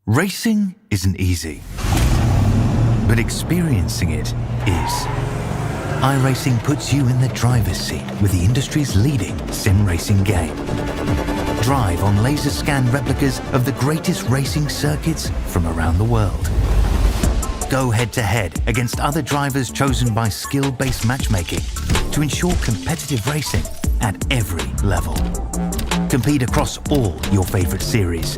Racing isn't easy, but experiencing it is. iRacing puts you in the driver's seat with the industry's leading sim racing game. Drive on laser scan replicas of the greatest racing circuits from around the world. Go head-to-head against other drivers chosen by skill-based matchmaking to ensure competitive racing at every level. Compete across all your favorite series.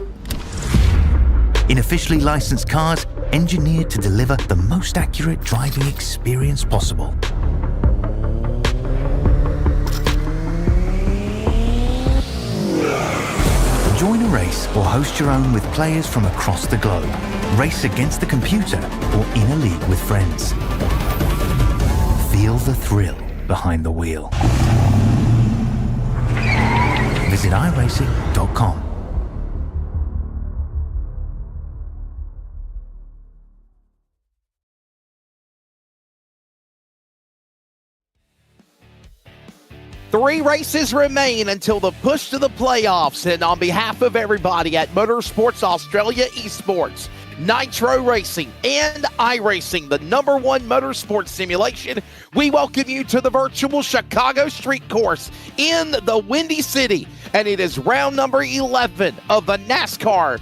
In officially licensed cars, engineered to deliver the most accurate driving experience possible. Join a race or host your own with players from across the globe. Race against the computer or in a league with friends. Feel the thrill behind the wheel. Visit iRacing.com. Three races remain until the push to the playoffs, and on behalf of everybody at Motorsport Australia Esports, Nitro Racing, and iRacing, the #1 motorsport simulation, we welcome you to the virtual Chicago Street Course in the Windy City, and it is round number 11 of the NASCAR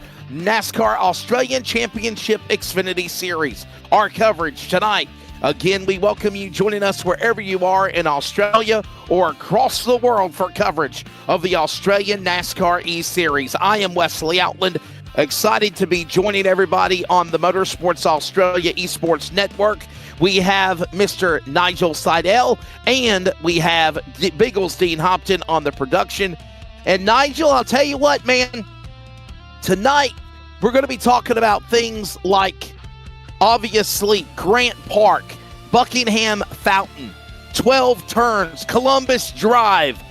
Australian Championship Xfinity Series. Our coverage tonight, again, we welcome you joining us wherever you are in Australia or across the world for coverage of the Australian NASCAR E-Series. I am Wesley Outland, excited to be joining everybody on the Motorsports Australia Esports Network. We have Mr. Nigel Seidel, and we have Biggles Dean Hopton on the production. And Nigel, I'll tell you what, man, tonight we're going to be talking about things like, obviously, Grant Park, Buckingham Fountain, 12 Turns, Columbus Drive.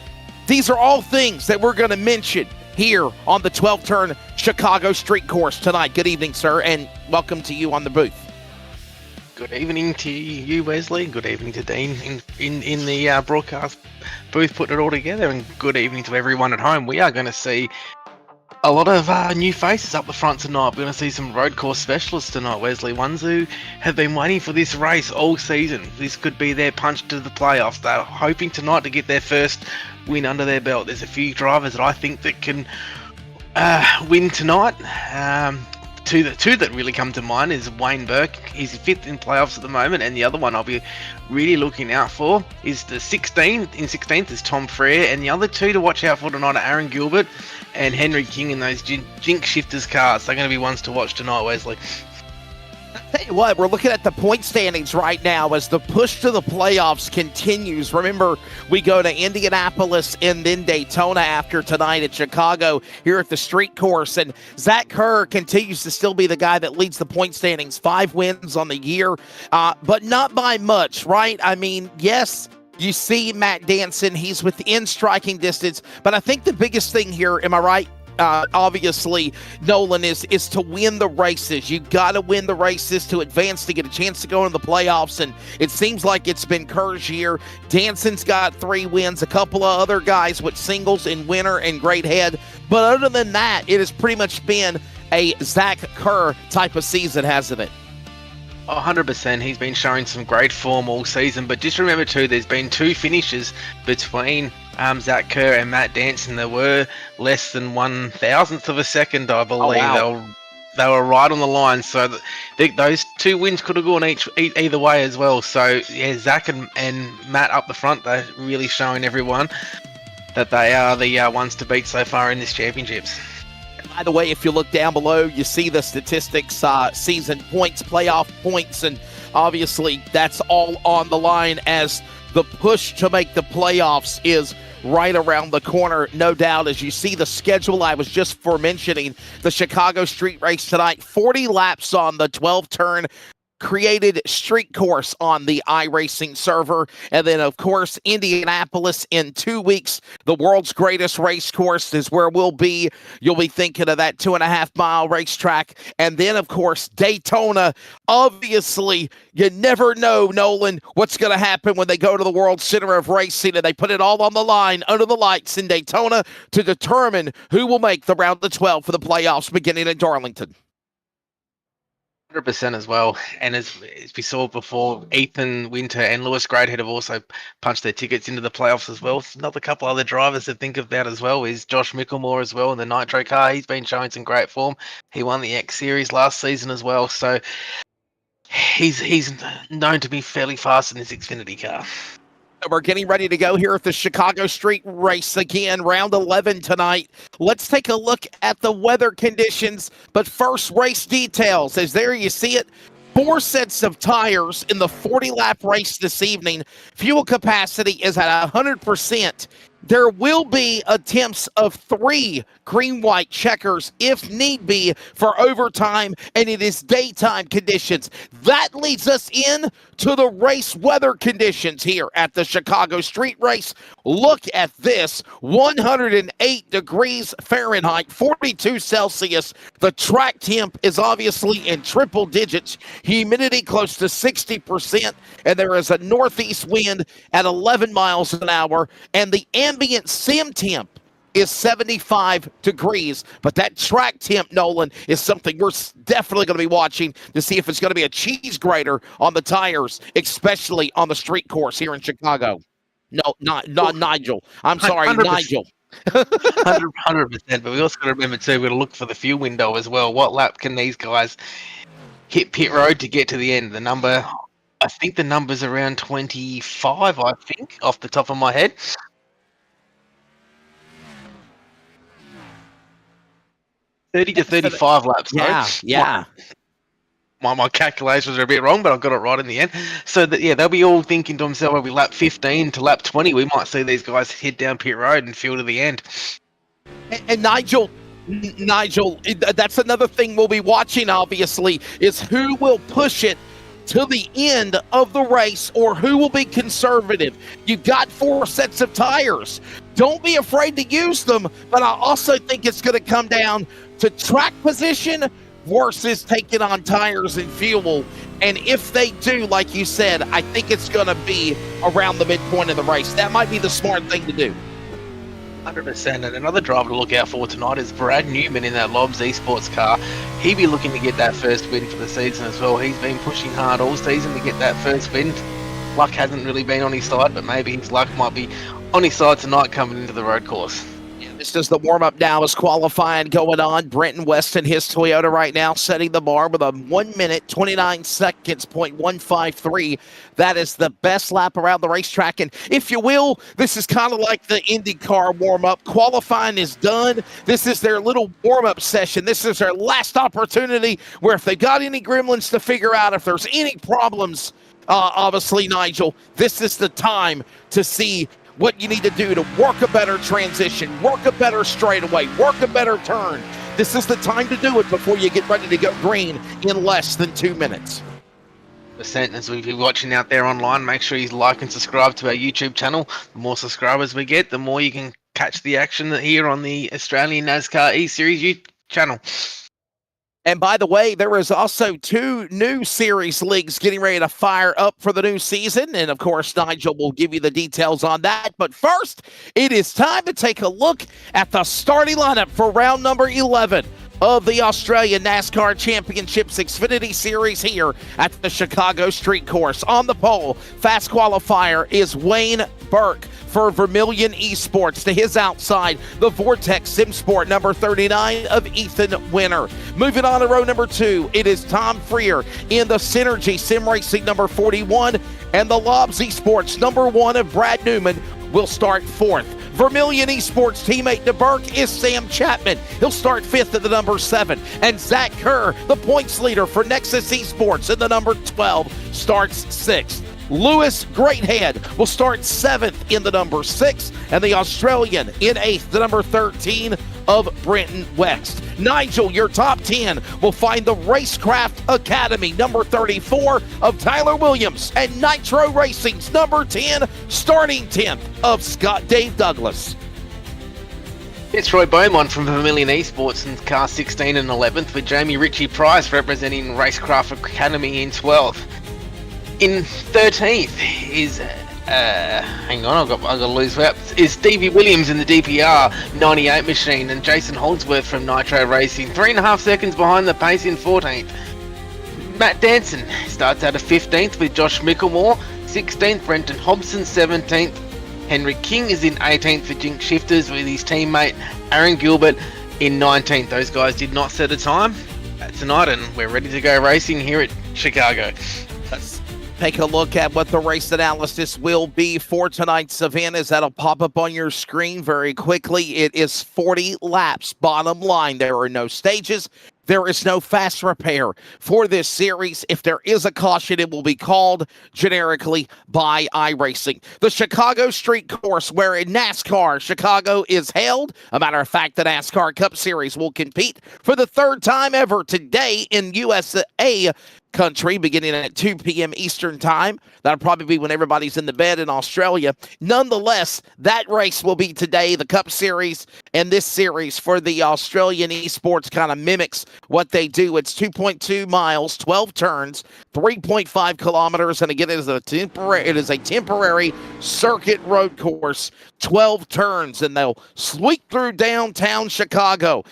These are all things that we're going to mention here on the 12-Turn Chicago Street Course tonight. Good evening, sir, and welcome to you on the booth. Good evening to you, Wesley. Good evening to Dean in the broadcast booth putting it all together, and good evening to everyone at home. We are going to see a lot of new faces up the front tonight. We're going to see some road course specialists tonight, Wesley. Ones who have been waiting for this race all season. This could be their punch to the playoffs. They're hoping tonight to get their first win under their belt. There's a few drivers that I think that can win tonight. Two that really come to mind is Wayne Burke. He's 5th in playoffs at the moment, and the other one I'll be really looking out for is the 16th is Tom Frere, and the other two to watch out for tonight are Aaron Gilbert and Henry King in those Jinx Shifters cars. They're going to be ones to watch tonight, Wesley. Tell you what, we're looking at the point standings right now as the push to the playoffs continues. Remember, we go to Indianapolis and then Daytona after tonight at Chicago here at the street course. And Zach Kerr continues to still be the guy that leads the point standings, 5 wins on the year, but not by much, right? I mean, yes, you see Matt Danson, he's within striking distance, but I think the biggest thing here, am I right? Obviously, Nolan, is to win the races. You got to win the races to advance to get a chance to go into the playoffs, and it seems like it's been Kerr's year. Danson's got 3 wins, a couple of other guys with singles in winter and great head, but other than that, it has pretty much been a Zach Kerr type of season, hasn't it? 100%. He's been showing some great form all season, but just remember too, there's been 2 finishes between Zach Kerr and Matt Danson. There were less than 1,000th of a second, I believe. Oh, wow. They were right on the line, so those 2 wins could have gone either way as well. So yeah, Zach and Matt up the front, they're really showing everyone that they are the ones to beat so far in this championships. By the way, if you look down below, you see the statistics, season points, playoff points, and obviously that's all on the line as the push to make the playoffs is right around the corner, no doubt. As you see the schedule I was just mentioning, the Chicago Street Race tonight, 40 laps on the 12-turn, created street course on the iRacing server. And then, of course, Indianapolis in 2 weeks, the world's greatest race course is where we'll be. You'll be thinking of that 2.5-mile racetrack. And then, of course, Daytona. Obviously, you never know, Nolan, what's going to happen when they go to the World Center of Racing and they put it all on the line under the lights in Daytona to determine who will make the round of 12 for the playoffs beginning in Darlington. 100% as well. And as we saw before, Ethan Winter and Lewis Greathead have also punched their tickets into the playoffs as well. Another couple other drivers to think about as well is Josh Micklemore as well in the Nitro car. He's been showing some great form. He won the X Series last season as well. So he's known to be fairly fast in this Xfinity car. We're getting ready to go here at the Chicago Street Race again, round 11 tonight. Let's take a look at the weather conditions, but first, race details. As there you see it, 4 sets of tires in the 40-lap race this evening. Fuel capacity is at 100%. There will be attempts of 3 green-white checkers if need be for overtime, and it is daytime conditions. That leads us in to the race weather conditions here at the Chicago Street Race. Look at this, 108 degrees Fahrenheit, 42 Celsius. The track temp is obviously in triple digits, humidity close to 60%, and there is a northeast wind at 11 miles an hour, and the ambient sim temp is 75 degrees, but that track temp, Nolan, is something we're definitely going to be watching to see if it's going to be a cheese grater on the tires, especially on the street course here in Chicago. No, not Nigel. I'm sorry, 100%. Nigel. 100%, but we also got to remember too, we're going to look for the fuel window as well. What lap can these guys hit pit road to get to the end? I think the number's around 25, I think, off the top of my head. 30 to 35 laps. Yeah. My calculations are a bit wrong, but I got it right in the end. So that they'll be all thinking to themselves, "Well, we lap 15 to lap 20, we might see these guys head down pit road and fuel to the end." And Nigel, that's another thing we'll be watching. Obviously, is who will push it to the end of the race or who will be conservative. You've got 4 sets of tires. Don't be afraid to use them, but I also think it's going to come down to track position versus taking on tires and fuel. And if they do, like you said, I think it's going to be around the midpoint of the race. That might be the smart thing to do. 100%. And another driver to look out for tonight is Brad Newman in that Lobs Esports car. He'd be looking to get that first win for the season as well. He's been pushing hard all season to get that first win. Luck hasn't really been on his side, but maybe his luck might be on his side tonight coming into the road course. This is the warm-up now as qualifying going on. Brenton Weston, his Toyota right now, setting the bar with a 1 minute, 29 seconds, .153. That is the best lap around the racetrack. And if you will, this is kind of like the IndyCar warm-up. Qualifying is done. This is their little warm-up session. This is their last opportunity where if they've got any gremlins to figure out, if there's any problems, obviously, Nigel, this is the time to see what you need to do to work a better transition, work a better straightaway, work a better turn. This is the time to do it before you get ready to go green in less than 2 minutes. As we've been watching out there online, make sure you like and subscribe to our YouTube channel. The more subscribers we get, the more you can catch the action here on the Australian NASCAR E-Series YouTube channel. And by the way, there is also 2 new series leagues getting ready to fire up for the new season. And of course, Nigel will give you the details on that. But first, it is time to take a look at the starting lineup for round number 11 of the Australia NASCAR Championships Xfinity Series here at the Chicago Street Course. On the pole, fast qualifier is Wayne Burke for Vermilion Esports. To his outside, the Vortex SimSport number 39 of Ethan Winter. Moving on to row number 2, it is Tom Freer in the Synergy Sim Racing number 41, and the Lobs Esports number 1 of Brad Newman will start 4th. Vermilion Esports teammate to Burke is Sam Chapman. He'll start 5th at the number 7. And Zach Kerr, the points leader for Nexus Esports in the number 12, starts 6th. Lewis Greathead will start 7th in the number 6, and the Australian in 8th, the number 13, of Brenton West. Nigel, your top 10 will find the Racecraft Academy, number 34 of Tyler Williams, and Nitro Racing's number 10, starting 10th of Scott Dave Douglas. It's Roy Beaumont from Vermilion Esports in car 16 and 11th, with Jamie Ritchie Price representing Racecraft Academy in 12th. In 13th is, hang on, I've got to lose that, is Stevie Williams in the DPR 98 machine, and Jason Holdsworth from Nitro Racing, 3.5 seconds behind the pace in 14th. Matt Danson starts out of 15th with Josh Mickelmore, 16th Brenton Hobson, 17th. Henry King is in 18th for Jinx Shifters with his teammate Aaron Gilbert in 19th. Those guys did not set a time tonight, and we're ready to go racing here at Chicago. Let's take a look at what the race analysis will be for tonight's event, as that'll pop up on your screen very quickly. It is 40 laps. Bottom line, there are no stages. There is no fast repair for this series. If there is a caution, it will be called generically by iRacing. The Chicago Street Course, where in NASCAR, Chicago is held. A matter of fact, the NASCAR Cup Series will compete for the third time ever today in USA country, beginning at 2 p.m. Eastern time. That'll probably be when everybody's in the bed in Australia. Nonetheless, that race will be today. The Cup Series and this series for the Australian esports kind of mimics what they do. It's 2.2 miles, 12 turns, 3.5 kilometers, and again, it is a temporary circuit road course, 12 turns, and they'll sweep through downtown Chicago,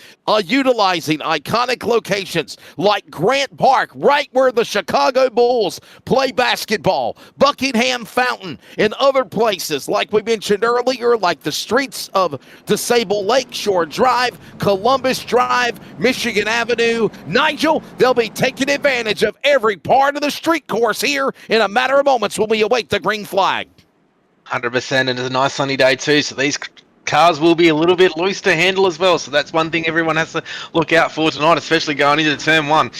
utilizing iconic locations like Grant Park, right where the Chicago Bulls play basketball, Buckingham Fountain, and other places like we mentioned earlier, like the streets of DeSable Lakeshore Drive, Columbus Drive, Michigan Avenue. Nigel, they'll be taking advantage of every part of the street course here in a matter of moments when we await the green flag. 100%, and it's a nice sunny day too, so these cars will be a little bit loose to handle as well, so that's one thing everyone has to look out for tonight, especially going into turn 1.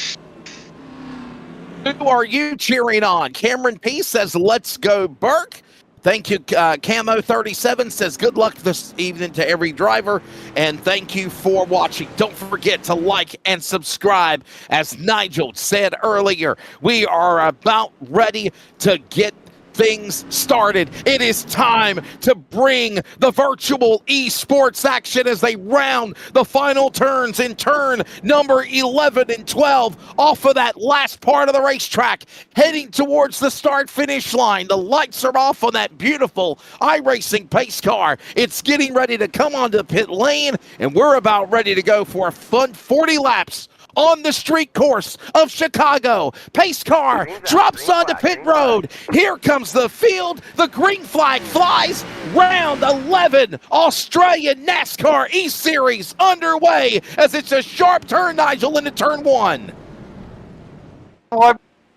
Who are you cheering on? Cameron P says, let's go Burke. Thank you. Camo37 says, good luck this evening to every driver, and thank you for watching. Don't forget to like and subscribe. As Nigel said earlier, we are about ready to get things started. It is time to bring the virtual esports action as they round the final turns in turn number 11 and 12 off of that last part of the racetrack, heading towards the start-finish line. The lights are off on that beautiful iRacing pace car. It's getting ready to come onto the pit lane, and we're about ready to go for a fun 40 laps on the street course of Chicago. Pace car drops onto pit road. Here comes the field. The green flag flies. Round 11, Australian NASCAR E-Series underway as it's a sharp turn, Nigel, into turn 1.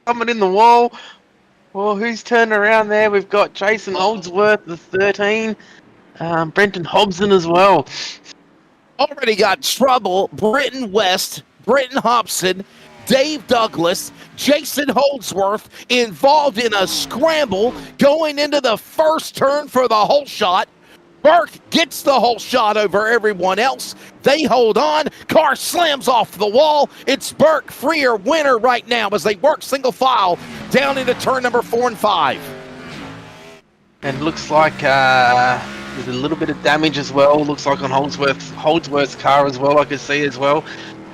Coming in the wall. Well, who's turned around there? We've got Jason Holdsworth, the 13. Brenton Hobson as well. Already got trouble. Brenton West, Brenton Hobson, Dave Douglas, Jason Holdsworth involved in a scramble going into the first turn for the whole shot. Burke gets the whole shot over everyone else. They hold on. Car slams off the wall. It's Burke, freer winner right now as they work single file down into turn number 4 and 5. And looks like there's a little bit of damage as well. Looks like on Holdsworth's car as well, I could see as well.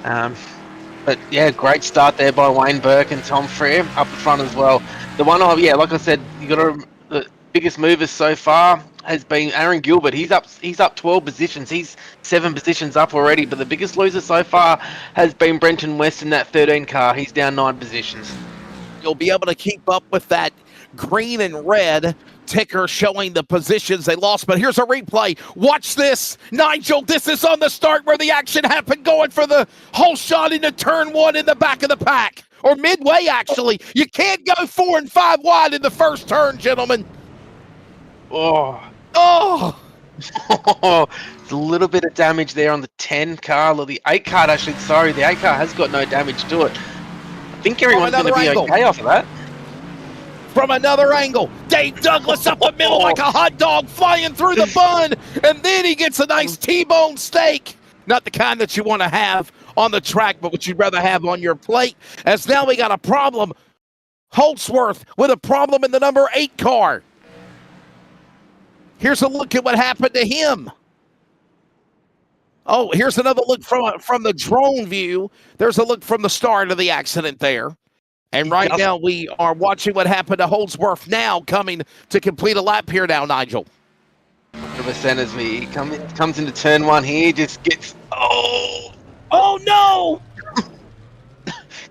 But yeah, great start there by Wayne Burke and Tom Freer up the front as well. The one, like I said, the biggest movers so far has been Aaron Gilbert. He's up 12 positions. He's 7 positions up already. But the biggest loser so far has been Brenton West in that 13 car. He's down 9 positions. You'll be able to keep up with that green and red ticker showing the positions they lost, but here's a replay. Watch this. Nigel, this is on the start where the action happened, going for the whole shot into turn 1 in the back of the pack, or midway actually. You can't go 4 and 5 wide in the first turn, gentlemen. Oh. It's a little bit of damage there on the 10 car, or the 8 car actually, sorry, the 8 car has got no damage to it. I think everyone's going to be okay off of that. From another angle, Dave Douglas up the middle like a hot dog flying through the bun, and then he gets a nice T-bone steak Not the kind that you want to have on the track, but what you'd rather have on your plate. As now we got a problem. Holdsworth with a problem in the number 8 car. Here's a look at what happened to him. Oh, here's another look from the drone view. There's a look from the start of the accident there. And right now we are watching what happened to Holdsworth now coming to complete a lap here now, Nigel. 100% as we comes into turn 1 here, just gets... Oh no!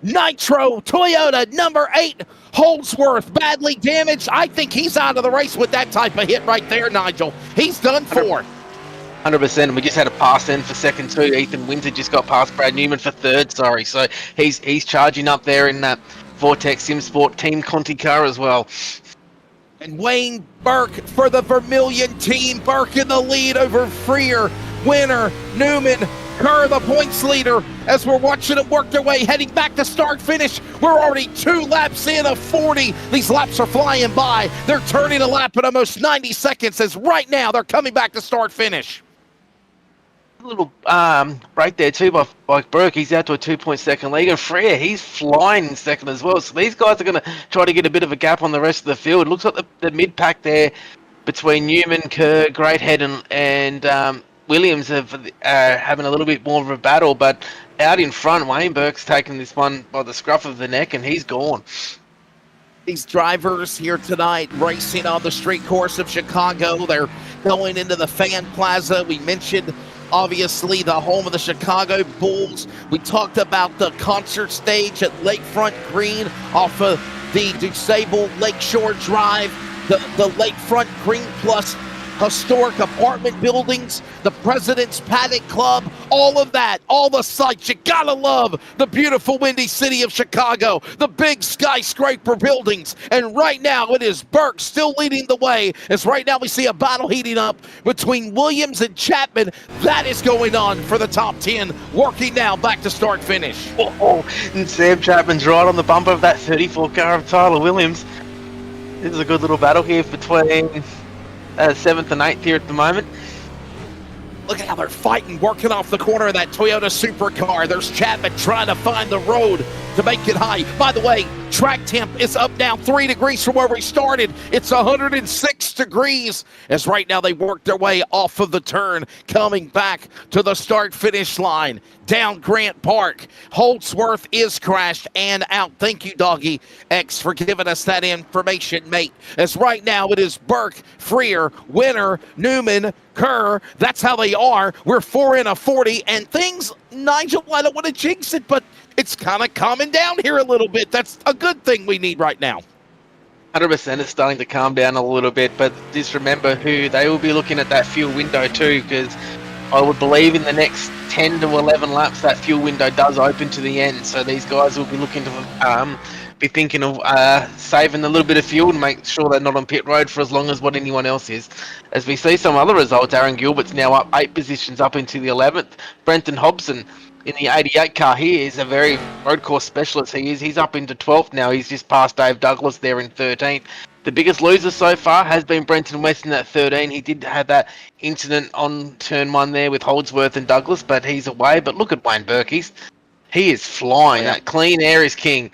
Nitro Toyota number 8 Holdsworth badly damaged. I think he's out of the race with that type of hit right there, Nigel. He's done for. 100%. We just had a pass in for second too. Ethan Winter just got past Brad Newman for third. Sorry, so he's charging up there in that Vortex Sim Sport Team Conti car as well. And Wayne Burke for the Vermilion team. Burke in the lead over Freer, Winner, Newman, Kerr, the points leader. As we're watching them work their way, heading back to start finish. We're already 2 laps in of 40. These laps are flying by. They're turning a lap in almost 90 seconds as right now they're coming back to start finish. A little break there too by Burke. He's out to a 2-point-second lead, and Freer, he's flying in second as well. So these guys are going to try to get a bit of a gap on the rest of the field. Looks like the mid-pack there between Newman, Kerr, Greathead, and Williams have having a little bit more of a battle, but out in front, Wayne Burke's taking this one by the scruff of the neck, and he's gone. These drivers here tonight racing on the street course of Chicago. They're going into the Fan Plaza. We mentioned, obviously, the home of the Chicago Bulls. We talked about the concert stage at Lakefront Green off of the DuSable Lakeshore Drive, the Lakefront Green Plus historic apartment buildings, the President's Paddock Club, all of that, all the sights. You gotta love the beautiful windy city of Chicago, the big skyscraper buildings. And right now it is Burke still leading the way, as right now we see a battle heating up between Williams and Chapman. That is going on for the top 10, working now back to start finish. And Sam Chapman's right on the bumper of that 34 car of Tyler Williams. This is a good little battle here between 7th and 8th here at the moment. Look at how they're fighting, working off the corner of that Toyota supercar. There's Chapman trying to find the road to make it high. By the way, track temp is up now 3 degrees from where we started. It's 106 degrees as right now they work their way off of the turn, coming back to the start-finish line. Down Grant Park. Holdsworth is crashed and out. Thank you, Doggy X, for giving us that information, mate. As right now it is Burke, Freer, Winner, Newman, Kerr. That's how they are. We're 4 in a 40, and things, Nigel, I don't want to jinx it, but it's kind of calming down here a little bit. That's a good thing we need right now. 100% is starting to calm down a little bit, but just remember who they will be looking at that fuel window too, because I would believe in the next 10 to 11 laps that fuel window does open to the end. So these guys will be looking to be thinking of saving a little bit of fuel and make sure they're not on pit road for as long as what anyone else is. As we see some other results, Aaron Gilbert's now up 8 positions up into the 11th. Brenton Hobson in the 88 car here is a very road course specialist. He's up into 12th now. He's just passed Dave Douglas there in 13th. The biggest loser so far has been Brenton Weston at 13. He did have that incident on turn 1 there with Holdsworth and Douglas, but he's away. But look at Wayne Burke. He is flying. That clean air is king.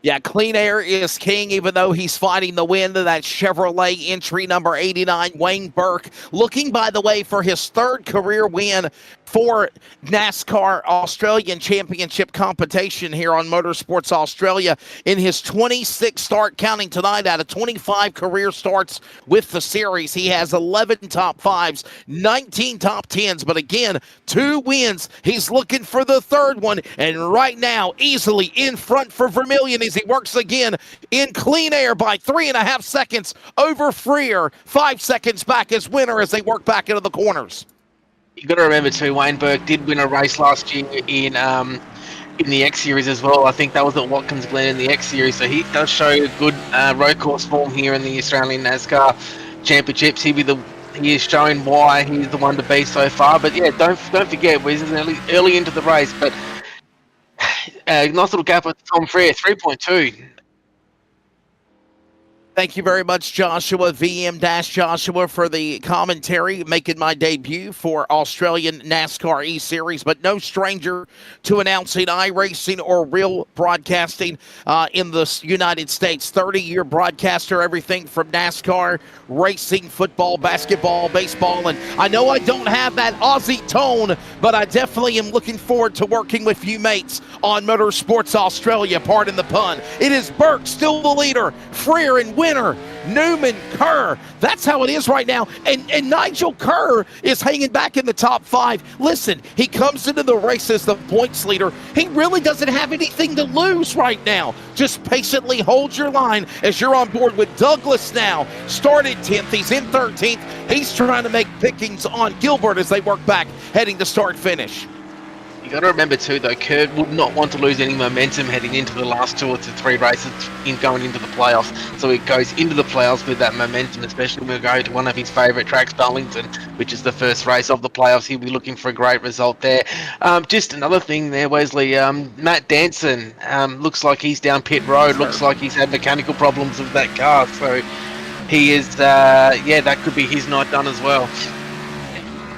Yeah, clean air is king, even though he's fighting the wind of that Chevrolet entry number 89, Wayne Burke, looking, by the way, for his 3rd career win for NASCAR Australian Championship competition here on Motorsports Australia in his 26th start, counting tonight out of 25 career starts with the series. He has 11 top 5s, 19 top 10s, but again, 2 wins. He's looking for the 3rd one, and right now, easily in front for Vermilion as he works again in clean air by 3.5 seconds over Freer. 5 seconds back as Winner as they work back into the corners. You got to remember too, Wayne Burke did win a race last year in the X Series as well. I think that was at Watkins Glen in the X Series, so he does show good road course form here in the Australian NASCAR Championships. He is showing why he's the one to beat so far. But yeah, don't forget, we're early into the race, but nice little gap with Tom Freer, 3.2. Thank you very much, Joshua, VM-Joshua, for the commentary, making my debut for Australian NASCAR E-Series, but no stranger to announcing iRacing or real broadcasting in the United States. 30-year broadcaster, everything from NASCAR, racing, football, basketball, baseball, and I know I don't have that Aussie tone, but I definitely am looking forward to working with you mates on Motorsports Australia, pardon the pun. It is Burke, still the leader, Freer and winner, Newman, Kerr. That's how it is right now. And Nigel Kerr is hanging back in the top 5. Listen, he comes into the race as the points leader. He really doesn't have anything to lose right now. Just patiently hold your line as you're on board with Douglas now. Started 10th. He's in 13th. He's trying to make pickings on Gilbert as they work back, heading to start-finish. You got to remember too, though, Kurt would not want to lose any momentum heading into the last 2 or 3 races in going into the playoffs. So he goes into the playoffs with that momentum, especially when we go to one of his favourite tracks, Darlington, which is the first race of the playoffs. He'll be looking for a great result there. Just another thing there, Wesley. Matt Danson looks like he's down pit road. Looks like he's had mechanical problems with that car. So he is, that could be his night done as well.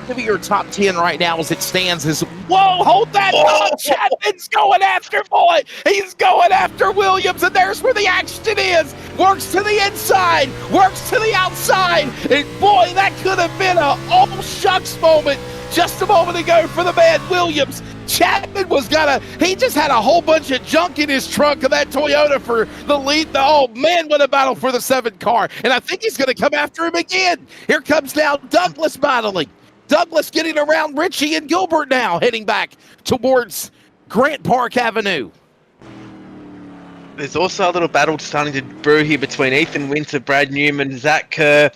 Maybe your top 10 right now as it stands is, whoa, hold that thought. Chapman's going after, boy. He's going after Williams, and there's where the action is. Works to the inside, works to the outside, and boy, that could have been a oh shucks moment just a moment ago for the man Williams. Chapman he just had a whole bunch of junk in his trunk of that Toyota for the lead. Oh man, what a battle for the 7 car. And I think he's going to come after him again. Here comes now Douglas battling. Douglas getting around Richie and Gilbert now, heading back towards Grant Park Avenue. There's also a little battle starting to brew here between Ethan Winter, Brad Newman, Zach Kerr,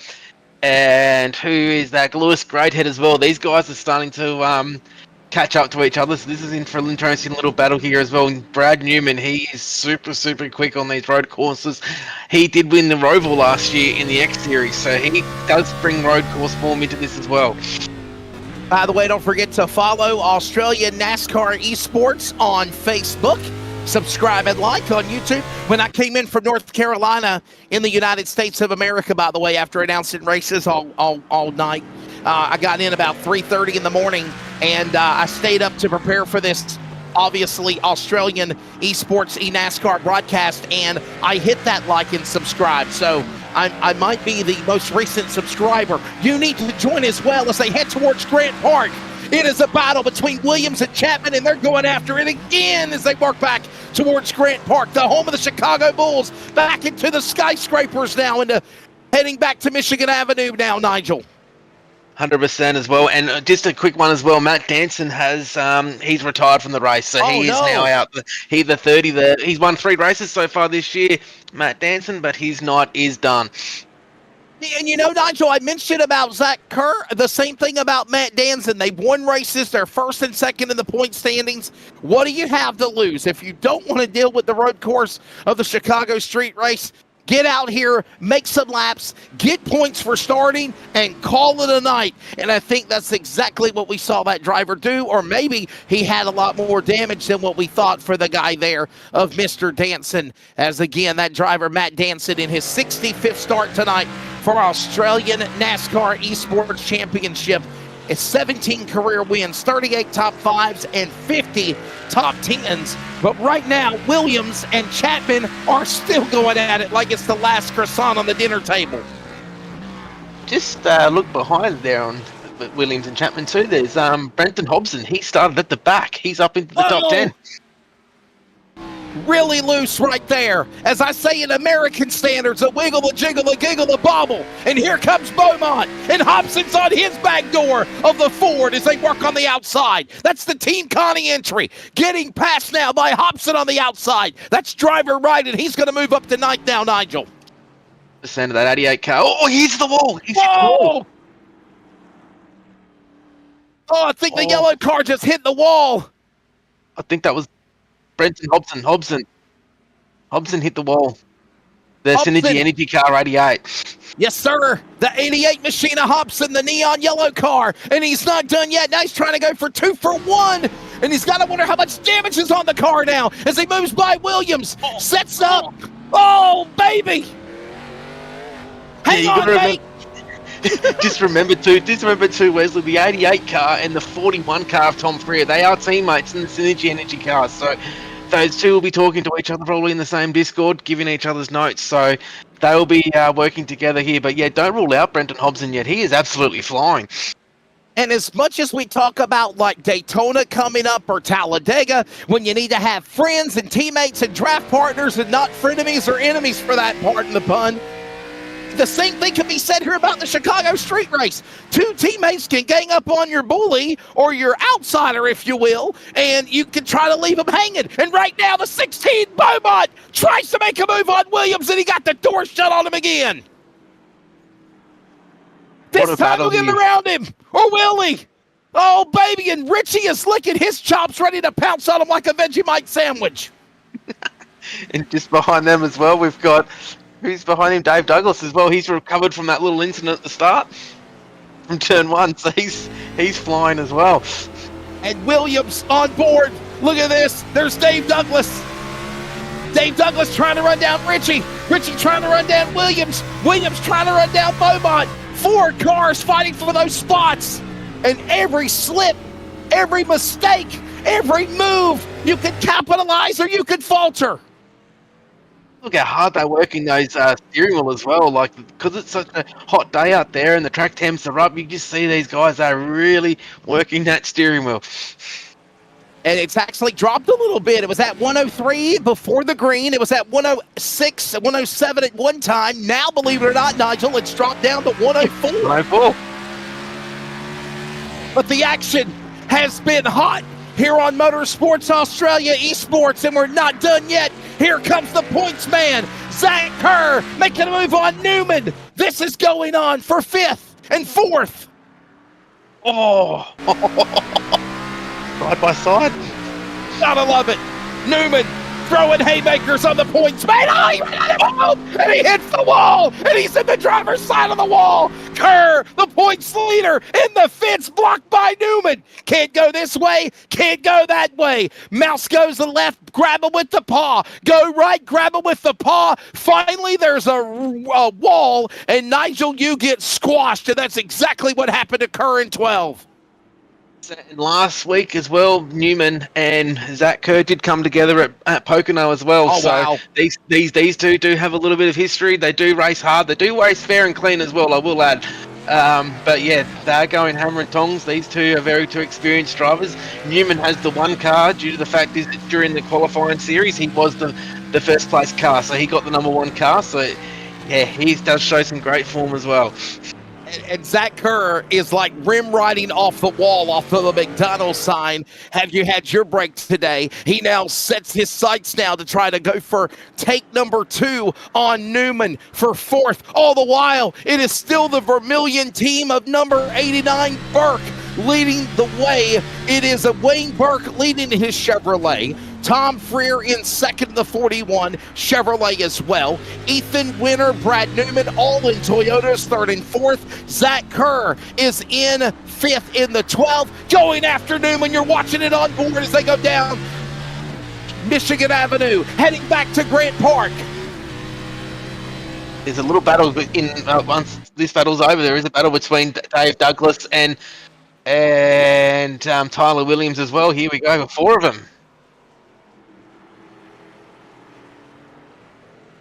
and who is that? Lewis Greathead as well. These guys are starting to catch up to each other, so this is in for an interesting little battle here as well. And Brad Newman, he is super, super quick on these road courses. He did win the Roval last year in the X Series, so he does bring road course form into this as well. By the way, don't forget to follow Australia NASCAR Esports on Facebook. Subscribe and like on YouTube. When I came in from North Carolina in the United States of America, by the way, after announcing races all night, I got in about 3:30 in the morning, and I stayed up to prepare for this, obviously, Australian Esports eNASCAR broadcast, and I hit that like and subscribe. So I might be the most recent subscriber. You need to join as well as they head towards Grant Park. It is a battle between Williams and Chapman, and they're going after it again as they work back towards Grant Park, the home of the Chicago Bulls, back into the skyscrapers now, and heading back to Michigan Avenue now, Nigel. 100% as well. And just a quick one as well, Matt Danson has he's retired from the race, so he is now out. He's won 3 races so far this year, Matt Danson, but his night is done. And you know, Nigel, I mentioned about Zach Kerr, the same thing about Matt Danson. They've won races, they're first and second in the point standings. What do you have to lose? If you don't want to deal with the road course of the Chicago street race, get out here, make some laps, get points for starting, and call it a night. And I think that's exactly what we saw that driver do, or maybe he had a lot more damage than what we thought for the guy there of Mr. Danson. As again, that driver, Matt Danson, in his 65th start tonight for Australian NASCAR Esports Championship. It's 17 career wins, 38 top 5s, and 50 top 10s. But right now, Williams and Chapman are still going at it like it's the last croissant on the dinner table. Just look behind there on Williams and Chapman too. There's Brenton Hobson. He started at the back. He's up into the top 10. Really loose right there. As I say in American standards, a wiggle, a jiggle, a giggle, a bobble. And here comes Beaumont. And Hobson's on his back door of the Ford as they work on the outside. That's the Team Connie entry. Getting passed now by Hobson on the outside. That's driver right, and he's going to move up to ninth now, Nigel. Percent of that 88 car. Oh, he's the wall. He's the wall. Oh, I think the yellow car just hit the wall. I think that was Brenton Hobson. Hobson hit the wall. The Synergy Energy car 88. Yes, sir. The 88 Machina Hobson, the neon yellow car. And he's not done yet. Now he's trying to go for 2 for 1. And he's got to wonder how much damage is on the car now as he moves by Williams. Sets up. Oh, baby. Hang you on, gotta mate. just remember too, Wesley, the 88 car and the 41 car of Tom Freer, they are teammates in the Synergy Energy cars. So those two will be talking to each other probably in the same Discord, giving each other's notes. So they will be working together here. But yeah, don't rule out Brenton Hobson yet. He is absolutely flying. And as much as we talk about like Daytona coming up or Talladega, when you need to have friends and teammates and draft partners and not frenemies or enemies for that, pardon the pun, the same thing can be said here about the Chicago street race. Two teammates can gang up on your bully or your outsider, if you will, and you can try to leave them hanging. And right now, the 16 Beaumont tries to make a move on Williams, and he got the door shut on him again. This time he'll get around him, or will he? Oh, baby, and Richie is licking his chops, ready to pounce on him like a Vegemite sandwich. And just behind them as well, we've got, who's behind him? Dave Douglas as well. He's recovered from that little incident at the start from turn one, so he's flying as well. And Williams on board. Look at this. There's Dave Douglas. Dave Douglas trying to run down Richie. Richie trying to run down Williams. Williams trying to run down Beaumont. 4 cars fighting for those spots. And every slip, every mistake, every move, you can capitalize or you can falter. Look how hard they're working those steering wheel as well. Like, because it's such a hot day out there and the track temps are up, you just see these guys are really working that steering wheel. And it's actually dropped a little bit. It was at 103 before the green. It was at 106, 107 at one time. Now, believe it or not, Nigel, it's dropped down to 104. 104. But the action has been hot here on Motorsports Australia Esports, and we're not done yet. Here comes the points man, Zach Kerr, making a move on Newman. This is going on for 5th and 4th. Oh. Side by side. Gotta love it. Newman throwing haymakers on the points man. Oh, he ran out of the wall, and he hits the wall, and he's in the driver's side of the wall. Kerr, the points leader, in the fence, blocked by Newman. Can't go this way, can't go that way. Mouse goes to the left, grab him with the paw. Go right, grab him with the paw. Finally, there's a wall, and Nigel, you get squashed, and that's exactly what happened to Kerr in 12. And last week as well, Newman and Zach Kerr did come together at Pocono as well. Oh, so wow. These two do have a little bit of history. They do race hard. They do race fair and clean as well, I will add. But yeah, they're going hammer and tongs. These two are two experienced drivers. Newman has the 1 car due to the fact is that during the qualifying series, he was the first place car. So he got the number 1 car. So yeah, he does show some great form as well. And Zach Kerr is like rim riding off the wall, off of the McDonald's sign. Have you had your break today? He now sets his sights now to try to go for take number 2 on Newman for 4th. All the while, it is still the Vermilion team of number 89, Burke, leading the way. It is a Wayne Burke leading his Chevrolet. Tom Freer in 2nd in the 41, Chevrolet as well. Ethan Winter, Brad Newman, all in Toyotas, 3rd and 4th. Zach Kerr is in 5th in the 12, going after Newman. You're watching it on board as they go down Michigan Avenue, heading back to Grant Park. There's a little battle once this battle's over. There is a battle between Dave Douglas and Tyler Williams as well. Here we go, 4 of them.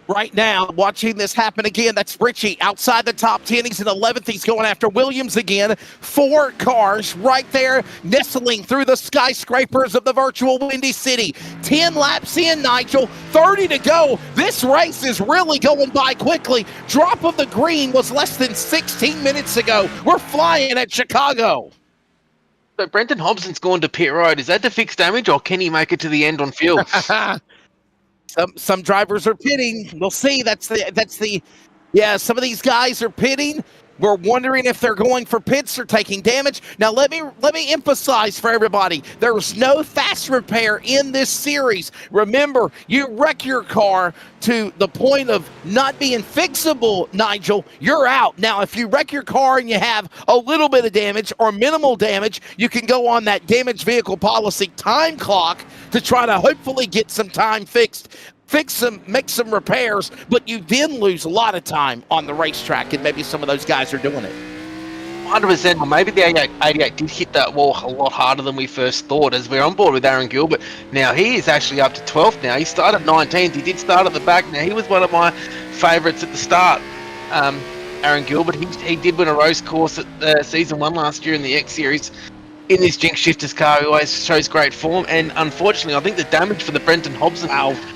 Right now, watching this happen again, that's Richie outside the top 10. He's in 11th. He's going after Williams again. 4 cars right there, nestling through the skyscrapers of the virtual Windy City. 10 laps in, Nigel. 30 to go. This race is really going by quickly. Drop of the green was less than 16 minutes ago. We're flying at Chicago. So Brenton Hobson's gone to pit road. Is that to fix damage, or can he make it to the end on fuel? Some drivers are pitting. We'll see. Some of these guys are pitting. We're wondering if they're going for pits or taking damage. Now, let me emphasize for everybody, there's no fast repair in this series. Remember, you wreck your car to the point of not being fixable, Nigel, you're out. Now, if you wreck your car and you have a little bit of damage or minimal damage, you can go on that damaged vehicle policy time clock to try to hopefully get some time fixed. make some repairs, but you then lose a lot of time on the racetrack, and maybe some of those guys are doing it. 100%. Well, maybe the 88 did hit that wall a lot harder than we first thought, as we're on board with Aaron Gilbert. Now, he is actually up to 12th now. He started 19th. He did start at the back. Now, he was one of my favourites at the start. Aaron Gilbert, he did win a race course at season 1 last year in the X Series. In this Jinx Shifters car, he always shows great form. And unfortunately, I think the damage for the Brenton Hobson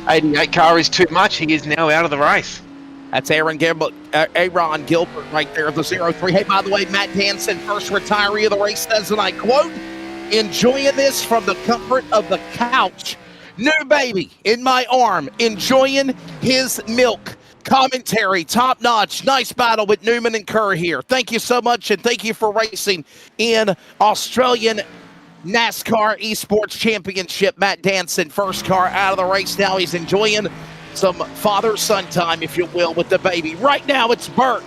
88 car is too much. He is now out of the race. That's Aaron Gilbert right there of the 03. Hey, by the way, Matt Hansen, first retiree of the race, says, and I quote, enjoying this from the comfort of the couch. New baby in my arm, enjoying his milk. Commentary, top notch. Nice battle with Newman and Kerr here. Thank you so much, and thank you for racing in Australian NASCAR Esports Championship. Matt Danson, first car out of the race now. He's enjoying some father-son time, if you will, with the baby. Right now, it's Burke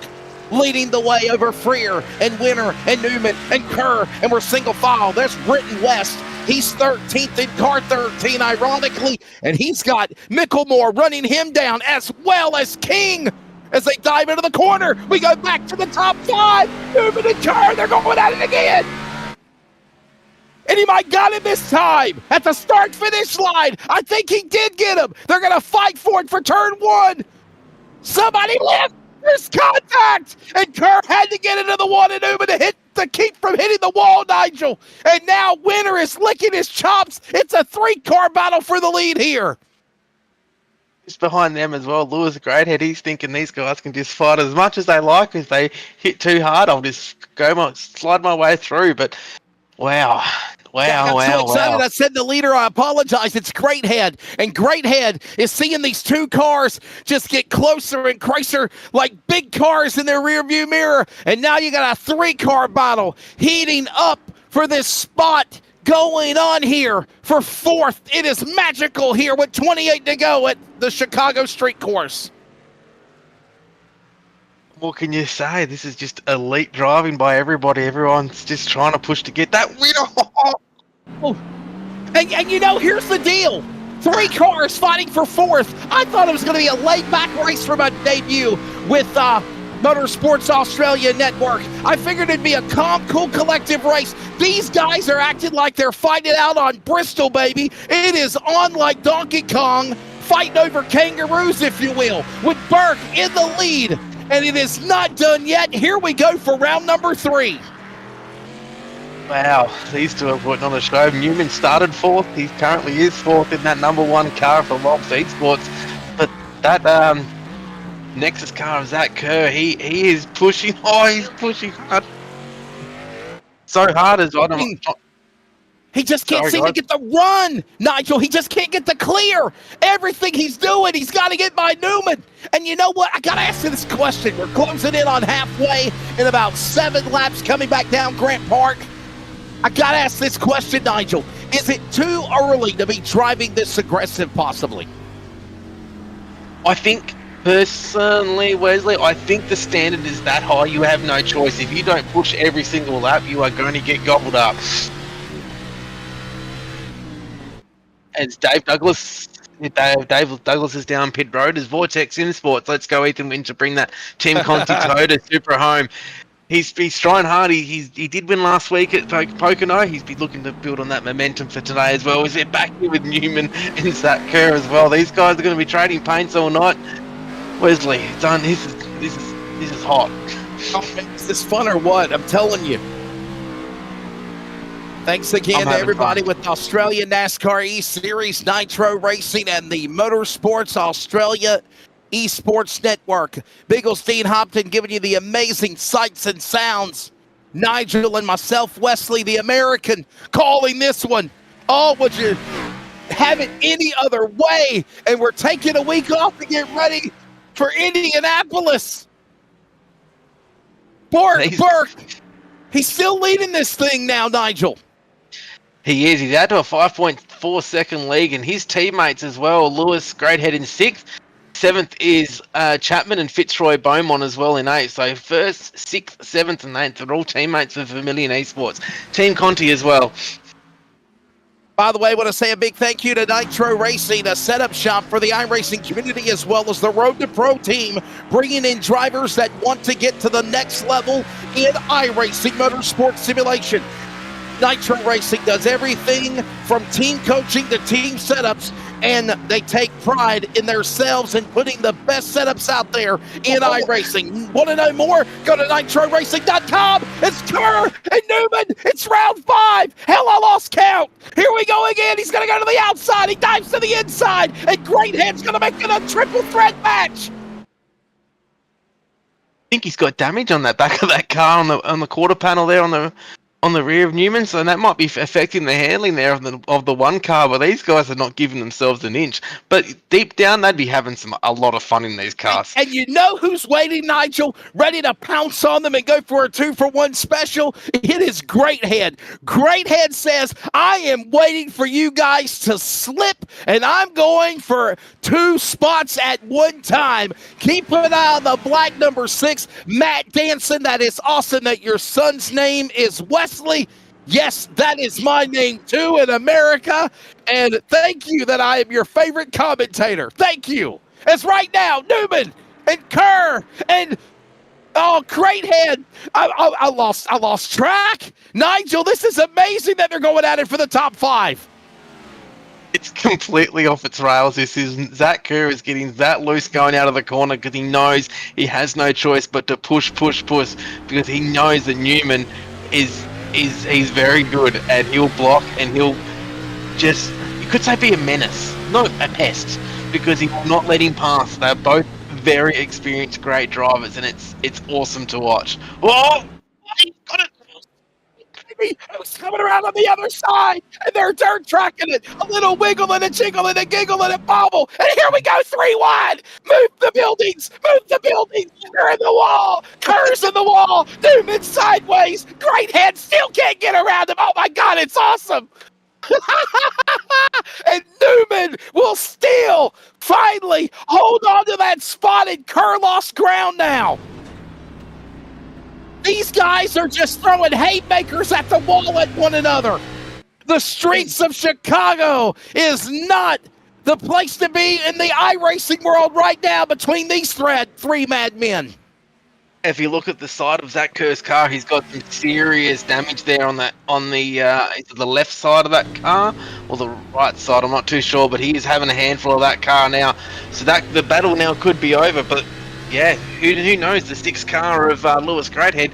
leading the way over Freer and Winter and Newman and Kerr, and we're single file. There's Britton West. He's 13th in car 13, ironically, and he's got Micklemore running him down, as well as King. As they dive into the corner, we go back to the top 5. Newman and Kerr, they're going at it again. And he might got him this time at the start-finish line. I think he did get him. They're going to fight for it for turn 1. Somebody lift. There's contact. And Kerr had to get into the one and Newman to keep from hitting the wall, Nigel. And now Winter is licking his chops. It's a 3-car battle for the lead here. Just behind them as well, Lewis Greathead. He's thinking these guys can just fight as much as they like. If they hit too hard, I'll just slide my way through. But wow. I'm so excited. I said the leader, I apologize. It's Greathead. And Greathead is seeing these 2 cars just get closer and closer like big cars in their rearview mirror. And now you got a 3-car battle heating up for this spot going on here for 4th. It is magical here with 28 to go at the Chicago Street Course. What can you say? This is just elite driving by everybody. Everyone's just trying to push to get that win. Oh. And you know, here's the deal. 3 cars fighting for 4th. I thought it was going to be a laid-back race for my debut with Motorsports Australia Network. I figured it'd be a calm, cool, collective race. These guys are acting like they're fighting out on Bristol, baby. It is on like Donkey Kong, fighting over kangaroos, if you will, with Burke in the lead. And it is not done yet. Here we go for round number 3. Wow, these 2 are putting on a show. Newman started 4th. He currently is 4th in that number 1 car for Lobs Esports. But that Nexus car of Zach Kerr, he is pushing. Oh, he's pushing hard. So hard as I don't. He just can't seem to get the run, Nigel. He just can't get the clear. Everything he's doing, he's got to get by Newman. And you know what? I got to ask you this question. We're closing in on halfway in about 7 laps coming back down Grant Park. I got to ask this question, Nigel. Is it too early to be driving this aggressive, possibly? I think, personally, Wesley, I think the standard is that high. You have no choice. If you don't push every single lap, you are going to get gobbled up. As Dave Douglas is down pit road as Vortex in sports. Let's go, Ethan Wynn, to bring that Team Conti Toyota Supra home. He's trying hard. He did win last week at Pocono. He's been looking to build on that momentum for today as well. Is it back here with Newman and Zach Kerr as well? These guys are going to be trading paints all night. Wesley, this is hot. Is this fun or what? I'm telling you. Thanks again to everybody with Australia NASCAR E-Series Nitro Racing and the Motorsports Australia Esports Network. Bigglestein Hopton giving you the amazing sights and sounds. Nigel and myself, Wesley, the American, calling this one. Oh, would you have it any other way? And we're taking a week off to get ready for Indianapolis. Burke, he's still leading this thing now, Nigel. He is. He's out to a 5.4 second lead, and his teammates as well. Lewis Greathead in 6th. 7th is Chapman and Fitzroy Beaumont as well in 8th. So 1st, 6th, 7th, and 8th are all teammates of Vermilion Esports. Team Conti as well. By the way, I want to say a big thank you to Nitro Racing, a setup shop for the iRacing community, as well as the Road to Pro team, bringing in drivers that want to get to the next level in iRacing motorsport simulation. Nitro Racing does everything from team coaching to team setups, and they take pride in themselves and putting the best setups out there in iRacing. Want to know more? Go to nitroracing.com. It's Kerr and Newman. It's round 5. Hell, I lost count. Here we go again. He's going to go to the outside. He dives to the inside, and Greathead's going to make it a triple threat match. I think he's got damage on that back of that car on the quarter panel there on the rear of Newman, so that might be affecting the handling there of the one car, but these guys are not giving themselves an inch. But deep down, they'd be having a lot of fun in these cars. And you know who's waiting, Nigel, ready to pounce on them and go for a 2-for-1 special? It is Greathead. Greathead says, I am waiting for you guys to slip, and I'm going for 2 spots at one time. Keep an eye on the black number 6, Matt Danson. That is awesome that your son's name is Wesley. Yes, that is my name too in America. And thank you that I am your favorite commentator. Thank you. As right now, Newman and Kerr and Greathead. I lost track. Nigel, this is amazing that they're going at it for the top 5. It's completely off its rails. This is Zach Kerr is getting that loose going out of the corner because he knows he has no choice but to push because he knows that Newman he's very good and he'll block and he'll just, you could say, be a menace, not a pest, because he will not let him pass. They're both very experienced, great drivers, and it's awesome to watch. Oh, he's got it. Who's coming around on the other side, and they're dirt tracking it. A little wiggle and a jiggle and a giggle and a bobble, and here we go, 3 wide. Move the buildings. They're in the wall. Kerr's in the wall. Newman sideways. Greathead still can't get around him. Oh my God, it's awesome. And Newman will still finally hold on to that spot, and Kerr lost ground now. These guys are just throwing haymakers at the wall at one another. The streets of Chicago is not the place to be in the iRacing world right now between these 3 madmen. If you look at the side of Zach Kerr's car, he's got some serious damage there on the left side of that car or the right side. I'm not too sure, but he is having a handful of that car now. So that the battle now could be over, but. Yeah, who knows? The 6th car of Lewis Greathead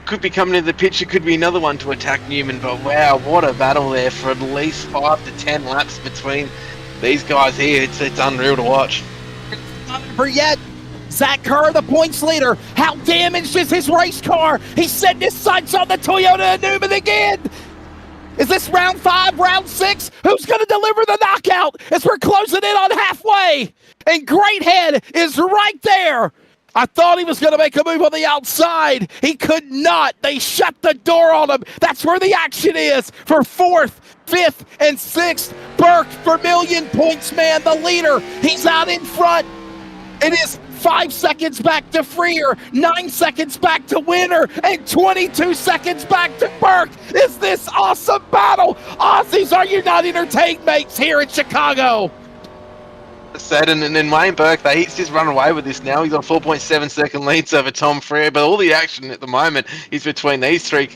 could be coming into the picture. Could be another one to attack Newman. But wow, what a battle there for at least 5 to 10 laps between these guys here. It's unreal to watch. Not over yet. Zach Kerr, the points leader. How damaged is his race car? He's setting his sights on the Toyota and Newman again. Is this round 5, round 6? Who's going to deliver the knockout as we're closing in on halfway? And Greathead is right there. I thought he was going to make a move on the outside. He could not. They shut the door on him. That's where the action is for 4th, 5th, and 6th. Burke, Vermillion points man, the leader. He's out in front. It is 5 seconds back to Freer, 9 seconds back to Winner, and 22 seconds back to Burke. Is this awesome battle? Aussies, are you not entertained, mates, here in Chicago? Said, and then Wayne Burke, he's just run away with this now. He's on 4.7 second leads over Tom Freer, but all the action at the moment is between these three